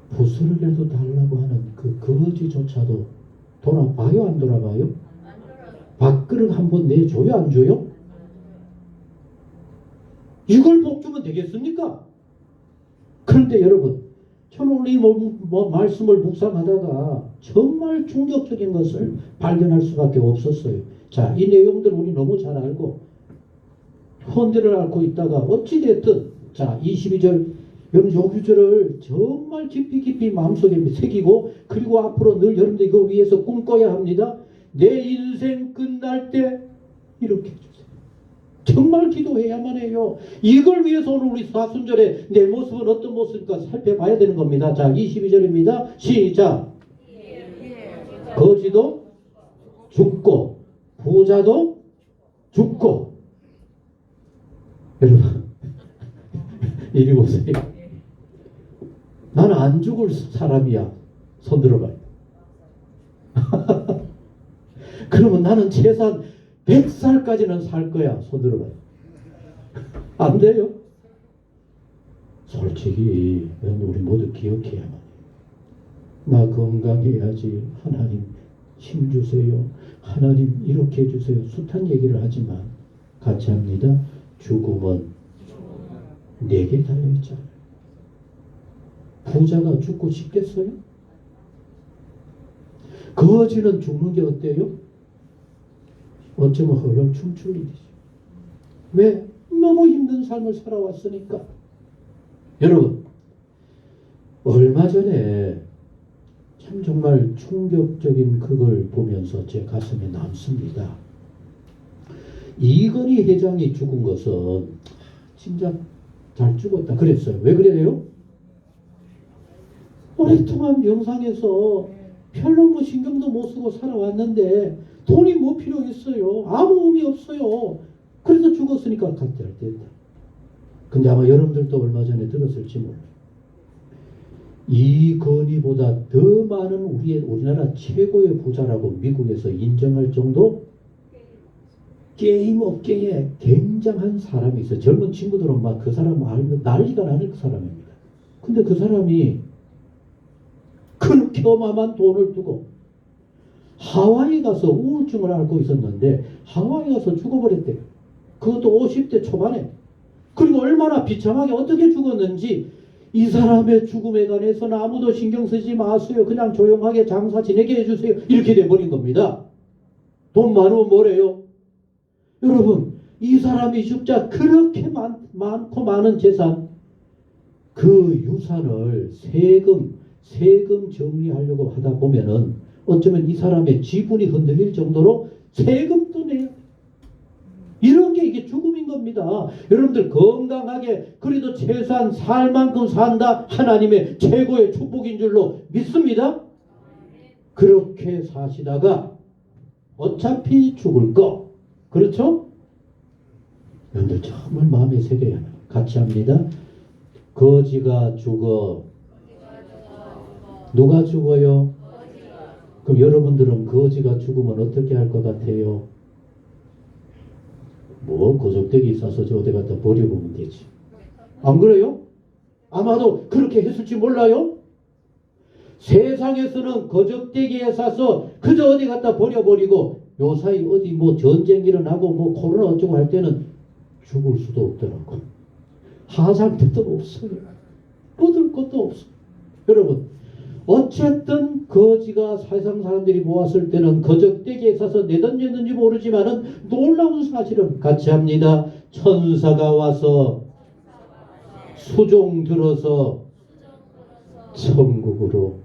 부스러기라도 달라고 하는 그 거지조차도 돌아봐요, 안 돌아봐요? 밥그릇 한번 내줘요, 안 줘요? 이걸 복주면 되겠습니까? 그런데 여러분, 저는 오늘 이 말씀을 묵상하다가 정말 충격적인 것을 발견할 수밖에 없었어요. 자, 이 내용들 우리 너무 잘 알고 헌대를 앓고 있다가 어찌됐든 자, 22절 여러분 요 구절을 정말 깊이 마음속에 새기고 그리고 앞으로 늘 여러분들 이거 위해서 꿈꿔야 합니다. 내 인생 끝날 때 이렇게 해주세요. 정말 기도해야만 해요. 이걸 위해서 오늘 우리 사순절에 내 모습은 어떤 모습일까 살펴봐야 되는 겁니다. 자, 22절입니다. 시작. 거지도 죽고 부자도 죽고. 여러분 이리 보세요. 나는 안 죽을 사람이야. 손 들어봐요. 그러면 나는 최소한 100살까지는 살 거야. 손 들어봐요. 안 돼요? 솔직히 우리 모두 기억해야만 해요. 나 건강해야지. 하나님 힘 주세요. 하나님 이렇게 해주세요. 숱한 얘기를 하지만 같이 합니다. 죽음은 내게 달려있잖아요. 부자가 죽고 싶겠어요? 거지는 죽는 게 어때요? 어쩌면 헐렁 춤출 일이죠. 왜? 너무 힘든 삶을 살아왔으니까. 여러분 얼마 전에 참 정말 충격적인 그걸 보면서 제 가슴에 남습니다. 이건희 회장이 죽은 것은 진짜 잘 죽었다 그랬어요. 왜 그래요? 오랫동안 명상에서 별로 뭐 신경도 못 쓰고 살아왔는데 돈이 뭐 필요 있어요? 아무 의미 없어요. 그래서 죽었으니까 각자할 때다. 근데 아마 여러분들도 얼마 전에 들었을지 몰라요. 이건희보다 더 많은 우리나라 최고의 부자라고 미국에서 인정할 정도 게임 업계에 굉장한 사람이 있어요. 젊은 친구들은 막 그 사람 알면 난리가 나는 그 사람입니다. 근데 그 사람이 그렇게 어마어마한 돈을 두고 하와이 가서 우울증을 앓고 있었는데 하와이 가서 죽어버렸대요. 그것도 50대 초반에. 그리고 얼마나 비참하게 어떻게 죽었는지 이 사람의 죽음에 관해서는 아무도 신경 쓰지 마세요. 그냥 조용하게 장사 지내게 해주세요. 이렇게 돼버린 겁니다. 돈 많으면 뭐래요? 여러분, 이 사람이 죽자 그렇게 많고 많은 재산, 그 유산을 세금 정리하려고 하다 보면은 어쩌면 이 사람의 지분이 흔들릴 정도로 세금도 내요. 이런 게 이게 죽음인 겁니다. 여러분들 건강하게 그래도 최소한 살 만큼 산다, 하나님의 최고의 축복인 줄로 믿습니다. 그렇게 사시다가 어차피 죽을 거, 그렇죠? 여러분들 정말 마음에 새겨야 합니다. 같이 합니다. 거지가 죽어. 누가 죽어요? 그럼 여러분들은 거지가 죽으면 어떻게 할 것 같아요? 뭐 거적대기 싸서 저 어디 갖다 버려보면 되지. 안 그래요? 아마도 그렇게 했을지 몰라요? 세상에서는 거적대기에 싸서 그저 어디 갖다 버려버리고 요사이 어디 뭐 전쟁 일어나고 뭐 코로나 어쩌고 할 때는 죽을 수도 없더라고. 하살 때도 없어요. 얻을 것도 없어. 여러분, 어쨌든 거지가 세상 사람들이 모았을 때는 거적대기에 싸서 내던졌는지 모르지만은 놀라운 사실은 같이 합니다. 천사가 와서 수종 들어서 천국으로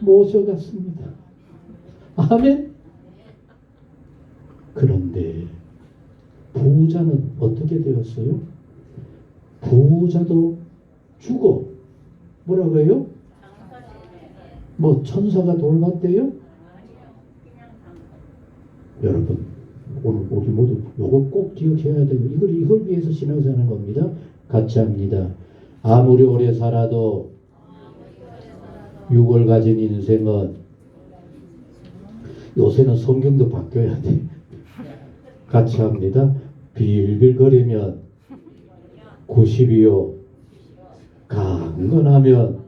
모셔갔습니다. 아멘. 그런데 부자는 어떻게 되었어요? 부자도 죽어. 뭐라고 해요? 뭐 천사가 돌봤대요? 여러분, 오늘 우리 모두 요거 꼭 기억해야 돼요. 이걸 위해서 신앙생활 하는 겁니다. 같이 합니다. 아무리 오래 살아도 육을 가진 인생은, 요새는 성경도 바뀌어야 돼. 같이 합니다. 빌빌거리면 90이요. 강건하면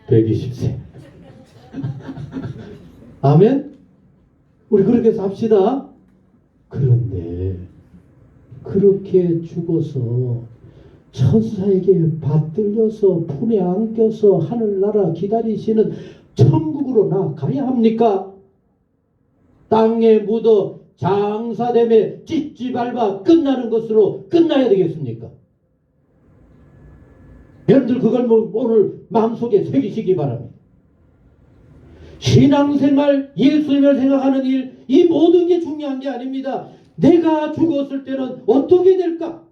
120세. 아멘? 우리 그렇게 삽시다. 그런데 그렇게 죽어서 천사에게 받들려서 품에 안겨서 하늘나라 기다리시는 천국으로 나가야 합니까? 땅에 묻어 장사됨에 찢지밟아 끝나는 것으로 끝나야 되겠습니까? 여러분들 그걸 오늘 마음속에 새기시기 바랍니다. 신앙생활, 예수님을 생각하는 일, 이 모든 게 중요한 게 아닙니다. 내가 죽었을 때는 어떻게 될까?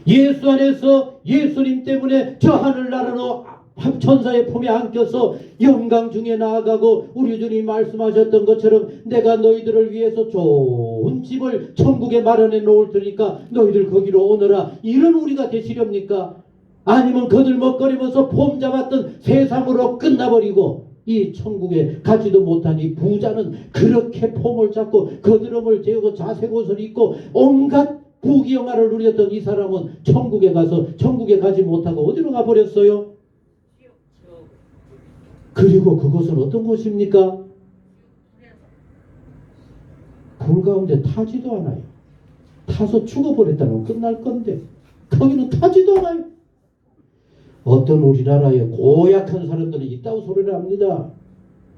예수 안에서 예수님 때문에 저 하늘나라로 천사의 품에 안겨서 영광 중에 나아가고 우리 주님 말씀하셨던 것처럼 내가 너희들을 위해서 좋은 집을 천국에 마련해 놓을 테니까 너희들 거기로 오너라. 이런 우리가 되시렵니까? 아니면 거들먹거리면서 폼 잡았던 세상으로 끝나버리고 이 천국에 가지도 못한 이 부자는 그렇게 폼을 잡고 거드름을 재우고 자색 옷을 입고 온갖 부귀영화를 누렸던 이 사람은 천국에 가지 못하고 어디로 가버렸어요? 그리고 그것은 어떤 곳입니까? 불 가운데 타지도 않아요. 타서 죽어버렸다면 끝날 건데 거기는 타지도 않아요. 어떤 우리나라에 고약한 사람들은 있다고 소리를 합니다.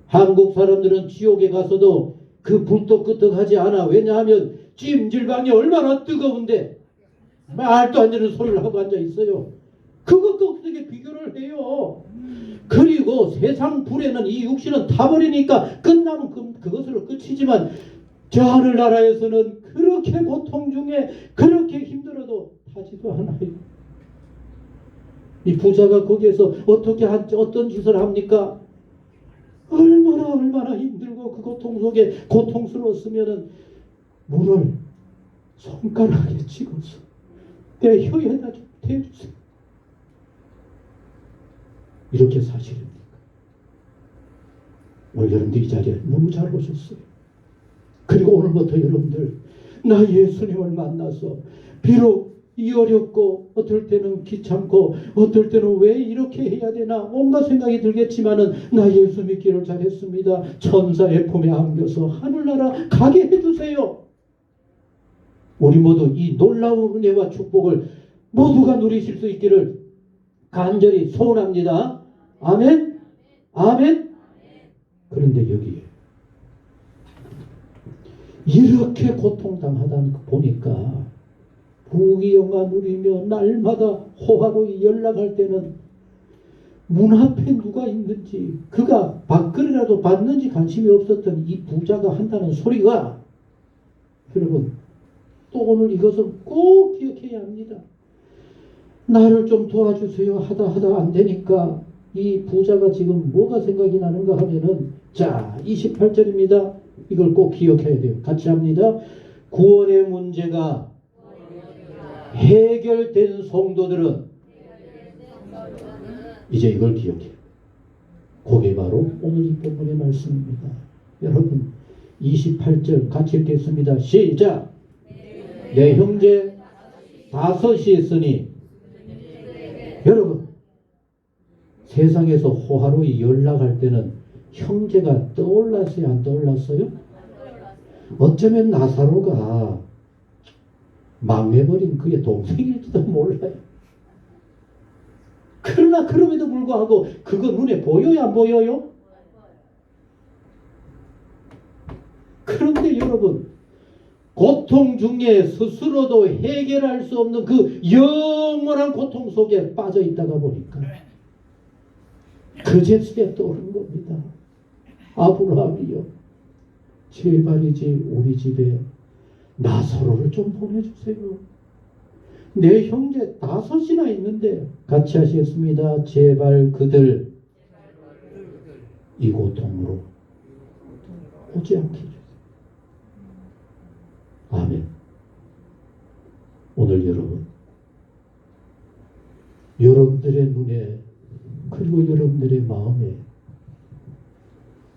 한국 사람들은 지옥에 가서도 그 불도 끄떡하지 않아. 왜냐하면 찜질방이 얼마나 뜨거운데 말도 안 되는 소리를 하고 앉아 있어요. 그것도 어떻게 비교를 해요. 그리고 세상 불에는 이 육신은 타버리니까 끝나면 그것으로 끝이지만 저 하늘나라에서는 그렇게 고통 중에 그렇게 힘들어도 타지도 않아요. 이 부자가 거기에서 어떤 짓을 합니까? 얼마나 힘들고 그 고통 속에 고통스러웠으면은 물을 손가락에 찍어서 내 혀에다 좀 대주세요. 이렇게 사시렵니까? 오늘 여러분들 이 자리에 너무 잘 오셨어요. 그리고 오늘부터 여러분들 나 예수님을 만나서 비록 이 어렵고 어떨 때는 귀찮고 어떨 때는 왜 이렇게 해야 되나 온갖 생각이 들겠지만은 나 예수 믿기를 잘했습니다. 천사의 품에 안겨서 하늘나라 가게 해주세요. 우리 모두 이 놀라운 은혜와 축복을 모두가 누리실 수 있기를 간절히 소원합니다. 아멘? 아멘? 그런데 여기에 이렇게 고통당하다 보니까 부귀영화 누리며 날마다 호화로이 연락할 때는 문 앞에 누가 있는지 그가 밥그릇이라도 받는지 관심이 없었던 이 부자가 한다는 소리가 여러분 또 오늘 이것을 꼭 기억해야 합니다. 나를 좀 도와주세요 하다 안 되니까 이 부자가 지금 뭐가 생각이 나는가 하면은 자 28절입니다. 이걸 꼭 기억해야 돼요. 같이 합니다. 구원의 문제가 해결된 성도들은 이제 이걸 기억해요. 그게 바로 오늘 이 본문의 말씀입니다. 여러분 28절 같이 읽겠습니다. 시작. 내 형제 다섯이 있으니 여러분 세상에서 호화로이 연락할 때는 형제가 떠올랐어요? 안 떠올랐어요? 어쩌면 나사로가 망해버린 그의 동생일지도 몰라요. 그러나 그럼에도 불구하고 그거 눈에 보여요? 안 보여요? 그런데 여러분 고통 중에 스스로도 해결할 수 없는 그 영원한 고통 속에 빠져 있다가 보니까 그제서야 떠오른 겁니다. 아브라함이요 제발이지 우리 집에 나사로를 좀 보내주세요. 내 형제 다섯이나 있는데 같이 하시겠습니다. 제발 그들 이 고통으로 오지 않게 해주세요. 아멘. 오늘 여러분들의 눈에 그리고 여러분들의 마음에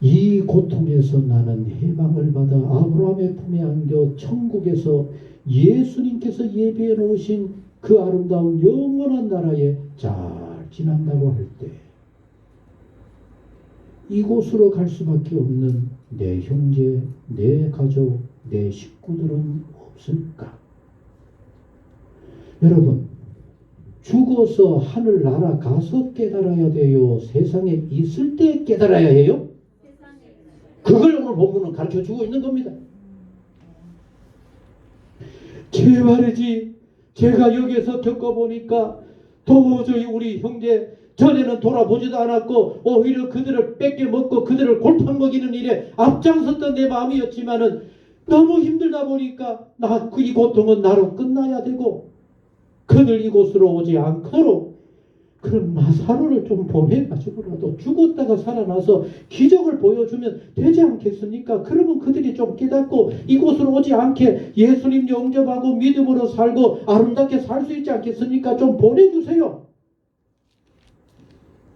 이 고통에서 나는 해방을 받아 아브라함의 품에 안겨 천국에서 예수님께서 예비해 놓으신 그 아름다운 영원한 나라에 잘 지난다고 할 때 이곳으로 갈 수밖에 없는 내 형제, 내 가족, 내 식구들은 없을까? 여러분 죽어서 하늘 날아가서 깨달아야 돼요? 세상에 있을 때 깨달아야 해요? 그걸 오늘 본문은 가르쳐주고 있는 겁니다. 제발이지 제가 여기서 겪어보니까 도저히 우리 형제 전에는 돌아보지도 않았고 오히려 그들을 뺏겨먹고 그들을 골탕 먹이는 일에 앞장섰던 내 마음이었지만은 너무 힘들다 보니까 이 고통은 나로 끝나야 되고 그들 이곳으로 오지 않도록 그럼 나사로를 좀 보내가지고라도 죽었다가 살아나서 기적을 보여주면 되지 않겠습니까? 그러면 그들이 좀 깨닫고 이곳으로 오지 않게 예수님 영접하고 믿음으로 살고 아름답게 살 수 있지 않겠습니까? 좀 보내주세요.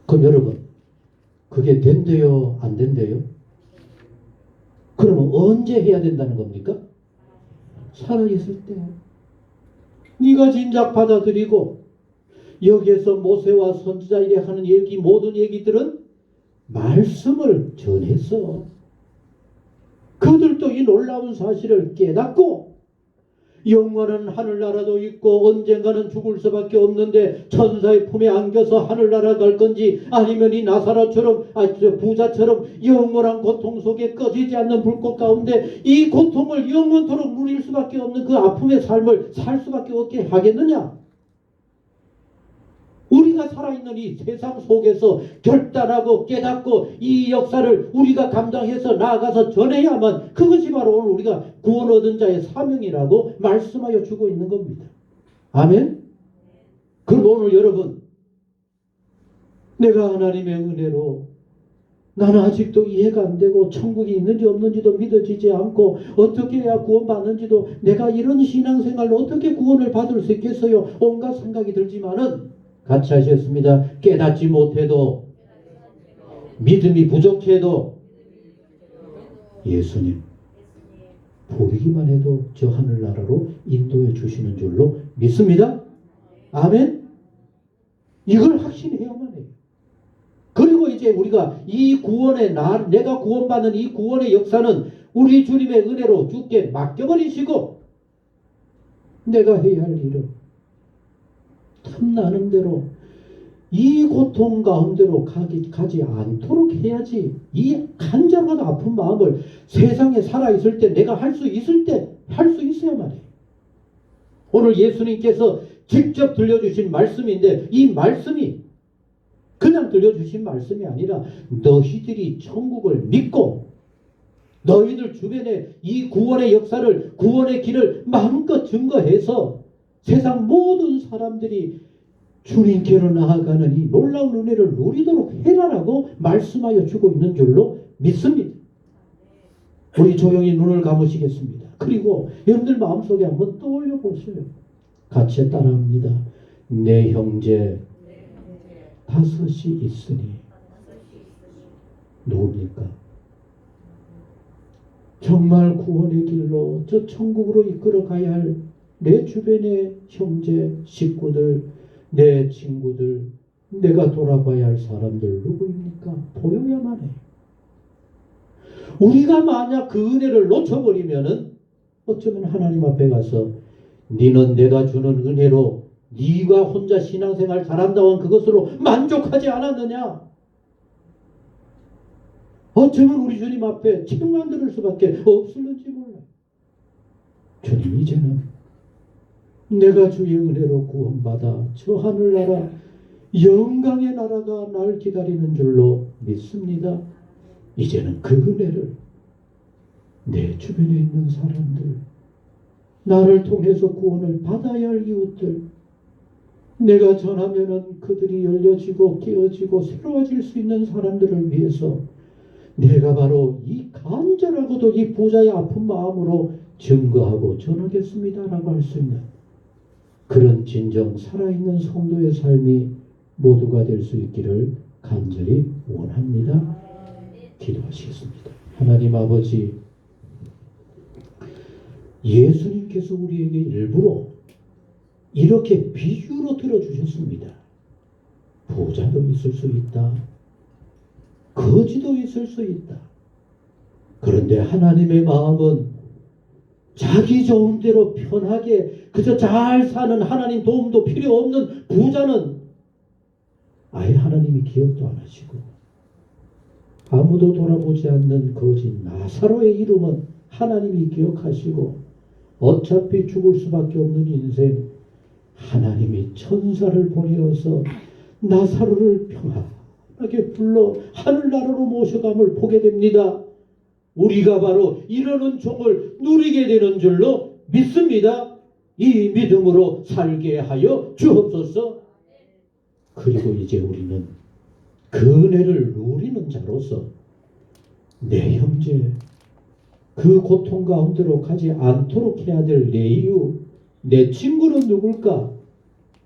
그럼 여러분 그게 된대요? 안 된대요? 그러면 언제 해야 된다는 겁니까? 살아있을 때. 네가 진작 받아들이고 여기에서 모세와 선지자에게 하는 얘기 모든 얘기들은 말씀을 전해서 그들도 이 놀라운 사실을 깨닫고 영원한 하늘나라도 있고 언젠가는 죽을 수밖에 없는데 천사의 품에 안겨서 하늘나라 갈 건지 아니면 이 나사로처럼 부자처럼 영원한 고통 속에 꺼지지 않는 불꽃 가운데 이 고통을 영원토록 누릴 수밖에 없는 그 아픔의 삶을 살 수밖에 없게 하겠느냐? 우리가 살아있는 이 세상 속에서 결단하고 깨닫고 이 역사를 우리가 감당해서 나아가서 전해야만 그것이 바로 오늘 우리가 구원 얻은 자의 사명이라고 말씀하여 주고 있는 겁니다. 아멘? 그럼 오늘 여러분 내가 하나님의 은혜로 나는 아직도 이해가 안 되고 천국이 있는지 없는지도 믿어지지 않고 어떻게 해야 구원받는지도 내가 이런 신앙생활로 어떻게 구원을 받을 수 있겠어요? 온갖 생각이 들지만은 같이 하셨습니다. 깨닫지 못해도 믿음이 부족해도 예수님 보기만 해도 저 하늘나라로 인도해 주시는 줄로 믿습니다. 아멘. 이걸 확신해야만 해요. 그리고 이제 우리가 이 구원의 내가 구원받는 이 구원의 역사는 우리 주님의 은혜로 주께 맡겨버리시고 내가 해야 할 일은 탐나는 대로 이 고통 가운데로 가지 않도록 해야지. 이 간절한 아픈 마음을 세상에 살아있을 때 내가 할 수 있을 때 할 수 있어야만 해. 오늘 예수님께서 직접 들려주신 말씀인데 이 말씀이 그냥 들려주신 말씀이 아니라 너희들이 천국을 믿고 너희들 주변에 이 구원의 역사를 구원의 길을 마음껏 증거해서 세상 모든 사람들이 주님께로 나아가는 이 놀라운 은혜를 누리도록 해라라고 말씀하여 주고 있는 줄로 믿습니다. 우리 조용히 눈을 감으시겠습니다. 그리고 여러분들 마음속에 한번 떠올려 보세요. 같이 따라합니다. 내 형제 다섯이 있으니. 누굽니까? 정말 구원의 길로 저 천국으로 이끌어 가야 할 내 주변의 형제, 식구들, 내 친구들, 내가 돌아봐야 할 사람들 누구입니까? 보여야만 해. 우리가 만약 그 은혜를 놓쳐버리면은 어쩌면 하나님 앞에 가서 너는 내가 주는 은혜로 네가 혼자 신앙생활 잘한다고 한 그것으로 만족하지 않았느냐? 어쩌면 우리 주님 앞에 책만 들을 수밖에 없을는지 몰라요. 주님, 이제는 내가 주의 은혜로 구원받아 저 하늘나라 영광의 나라가 날 기다리는 줄로 믿습니다. 이제는 그 은혜를 내 주변에 있는 사람들, 나를 통해서 구원을 받아야 할 이웃들, 내가 전하면은 그들이 열려지고 깨어지고 새로워질 수 있는 사람들을 위해서 내가 바로 이 간절하고도 이 부자의 아픈 마음으로 증거하고 전하겠습니다라고 할 수 있는 그런 진정 살아있는 성도의 삶이 모두가 될 수 있기를 간절히 원합니다. 기도하시겠습니다. 하나님 아버지, 예수님께서 우리에게 일부러 이렇게 비유로 들어주셨습니다. 부자도 있을 수 있다. 거지도 있을 수 있다. 그런데 하나님의 마음은 자기 좋은 대로 편하게 그저 잘 사는 하나님 도움도 필요 없는 부자는 아예 하나님이 기억도 안 하시고 아무도 돌아보지 않는 거지 나사로의 이름은 하나님이 기억하시고 어차피 죽을 수밖에 없는 인생 하나님이 천사를 보내어서 나사로를 평안하게 불러 하늘나라로 모셔감을 보게 됩니다. 우리가 바로 이런 은총을 누리게 되는 줄로 믿습니다. 이 믿음으로 살게 하여 주옵소서. 그리고 이제 우리는 그 은혜를 누리는 자로서 내 형제, 그 고통 가운데로 가지 않도록 해야 될 내 이웃, 내 친구는 누굴까?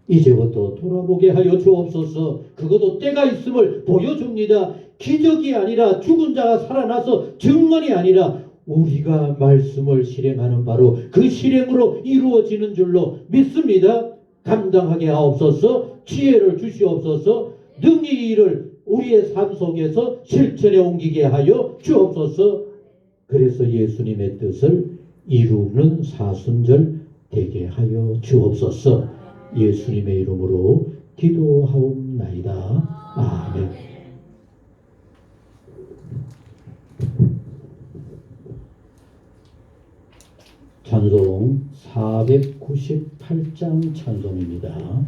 이제부터 돌아보게 하여 주옵소서. 그것도 때가 있음을 보여줍니다. 기적이 아니라 죽은 자가 살아나서 증언이 아니라 우리가 말씀을 실행하는 바로 그 실행으로 이루어지는 줄로 믿습니다. 감당하게 하옵소서. 지혜를 주시옵소서. 능히 이 일을 우리의 삶 속에서 실천에 옮기게 하여 주옵소서. 그래서 예수님의 뜻을 이루는 사순절 되게 하여 주옵소서. 예수님의 이름으로 기도하옵나이다. 아멘. 찬송 498장 찬송입니다.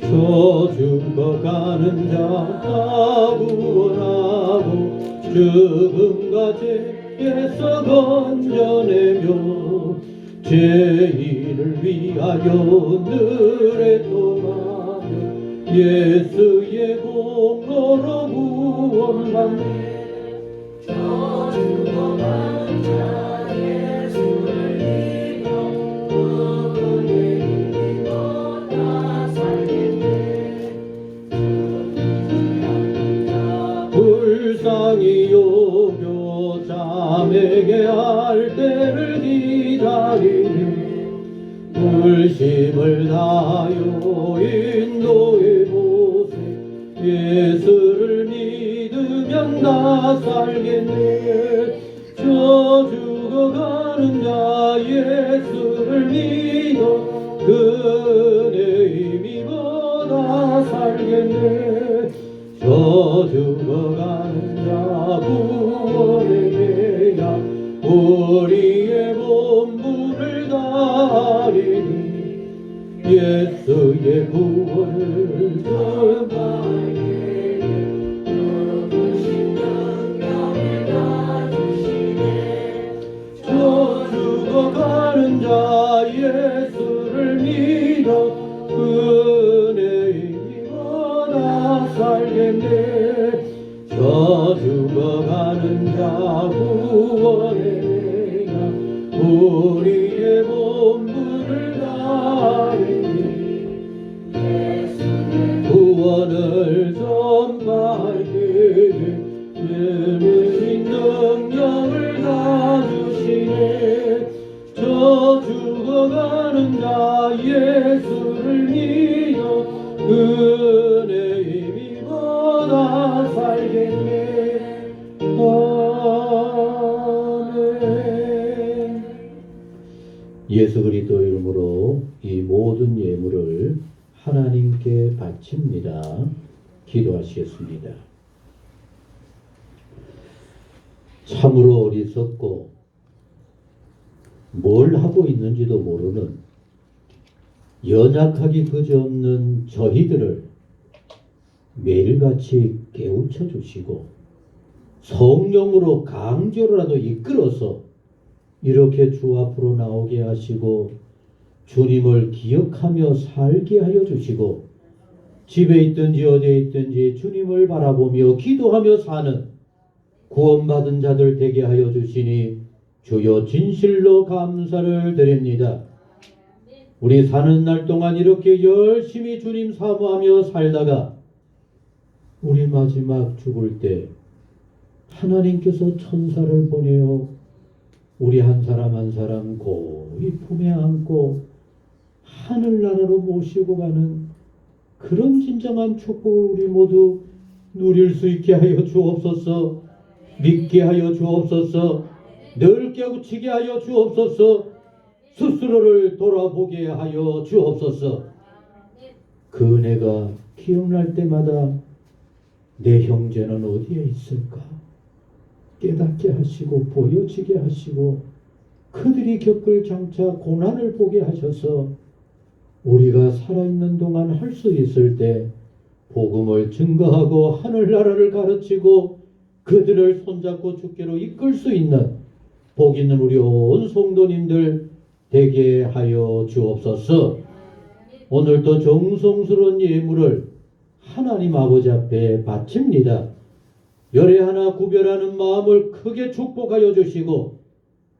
저 죽어가는 자 구원하고 죽음과 죄에서 건져내며 죄인을 위하여 늘 애통하며 예수의 공로로 구원받네. 저 죽어가는 자 예수를 믿어 그의 믿어 나 살겠네. 불쌍히 여겨 자매게 할 때를 기다리네. 불심을 다하여 인도해 보세. 예수를 믿으면 다 살겠네. 저 죽어가는 자 예수를 믿어 그네 믿어 다 살겠네. 저 죽어가는 자 구원의 배야 우리의 몸부를 다리니 예수의 구원을 전하게 누구신 영광을 다 주시네. 저 죽어가는 자 예수를 믿어 은혜의 힘으로 다 살겠네. 저 죽어가는 자 구원의 배가 우리의 몸부를 다리니 구원을 전하게 예수의 능력을 다 주시네. 저 죽어가는 자 예수를 믿어 은혜의 힘으로 다 살겠네. 아멘. 예수 그리스도 이름으로 이 모든 예물을 하나님께 바칩니다. 기도하시겠습니다. 참으로 어리석고 뭘 하고 있는지도 모르는 연약하기 그지없는 저희들을 매일같이 깨우쳐 주시고 성령으로 강조라도 이끌어서 이렇게 주 앞으로 나오게 하시고 주님을 기억하며 살게 하여 주시고 집에 있든지 어디에 있든지 주님을 바라보며 기도하며 사는 구원받은 자들 되게 하여 주시니 주여 진실로 감사를 드립니다. 우리 사는 날 동안 이렇게 열심히 주님 사모하며 살다가 우리 마지막 죽을 때 하나님께서 천사를 보내어 우리 한 사람 한 사람 고이 품에 안고 하늘나라로 모시고 가는 그런 진정한 축복을 우리 모두 누릴 수 있게 하여 주옵소서. 믿게 하여 주옵소서. 늘 깨우치게 하여 주옵소서. 스스로를 돌아보게 하여 주옵소서. 그 은혜가 기억날 때마다 내 형제는 어디에 있을까 깨닫게 하시고 보여지게 하시고 그들이 겪을 장차 고난을 보게 하셔서 우리가 살아있는 동안 할 수 있을 때 복음을 증거하고 하늘나라를 가르치고 그들을 손잡고 주께로 이끌 수 있는 복 있는 우리 온 성도님들 되게 하여 주옵소서. 오늘도 정성스러운 예물을 하나님 아버지 앞에 바칩니다. 열애 하나 구별하는 마음을 크게 축복하여 주시고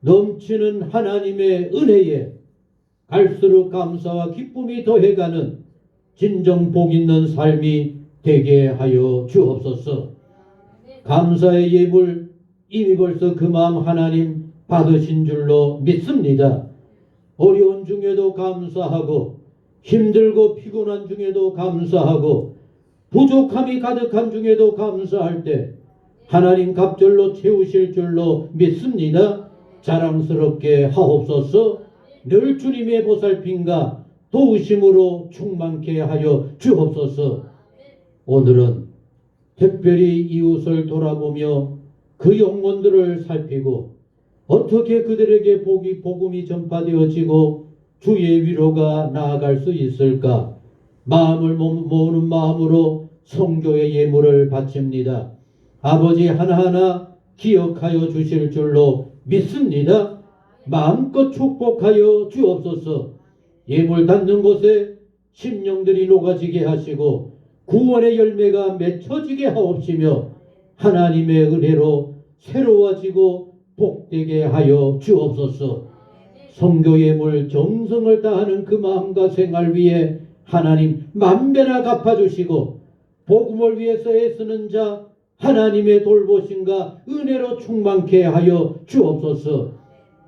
넘치는 하나님의 은혜에 갈수록 감사와 기쁨이 더해가는 진정 복 있는 삶이 되게 하여 주옵소서. 감사의 예물 이미 벌써 그 마음 하나님 받으신 줄로 믿습니다. 어려운 중에도 감사하고 힘들고 피곤한 중에도 감사하고 부족함이 가득한 중에도 감사할 때 하나님 갑절로 채우실 줄로 믿습니다. 자랑스럽게 하옵소서. 늘 주님의 보살핌과 도우심으로 충만케 하여 주옵소서. 오늘은 특별히 이웃을 돌아보며 그 영혼들을 살피고 어떻게 그들에게 복음이 전파되어지고 주의 위로가 나아갈 수 있을까 마음을 모으는 마음으로 성교의 예물을 바칩니다. 아버지 하나하나 기억하여 주실 줄로 믿습니다. 마음껏 축복하여 주옵소서. 예물 닿는 곳에 심령들이 녹아지게 하시고 구원의 열매가 맺혀지게 하옵시며 하나님의 은혜로 새로워지고 복되게 하여 주옵소서. 성교 예물 정성을 다하는 그 마음과 생활 위에 하나님 만배나 갚아주시고 복음을 위해서 애쓰는 자 하나님의 돌보심과 은혜로 충만케 하여 주옵소서.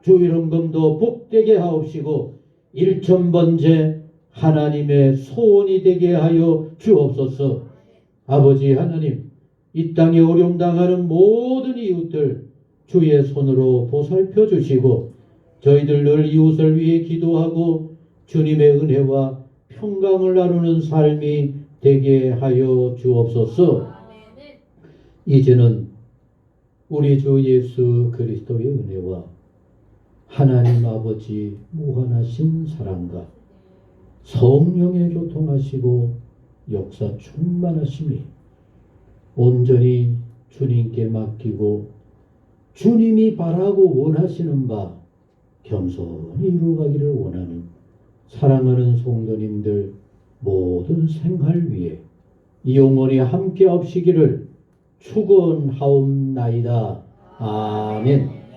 주일헌금도 복되게 하옵시고 일천번제 하나님의 소원이 되게 하여 주옵소서. 아버지 하나님 이 땅에 어려움 당하는 모든 이웃들 주의 손으로 보살펴 주시고 저희들 늘 이웃을 위해 기도하고 주님의 은혜와 평강을 나누는 삶이 되게 하여 주옵소서. 이제는 우리 주 예수 그리스도의 은혜와 하나님 아버지 무한하신 사랑과 성령의 교통하시고 역사 충만하심이 온전히 주님께 맡기고 주님이 바라고 원하시는 바 겸손히 이루어가기를 원하는 사랑하는 성도님들 모든 생활 위에 영원히 함께 하시기를 축원하옵나이다. 아멘.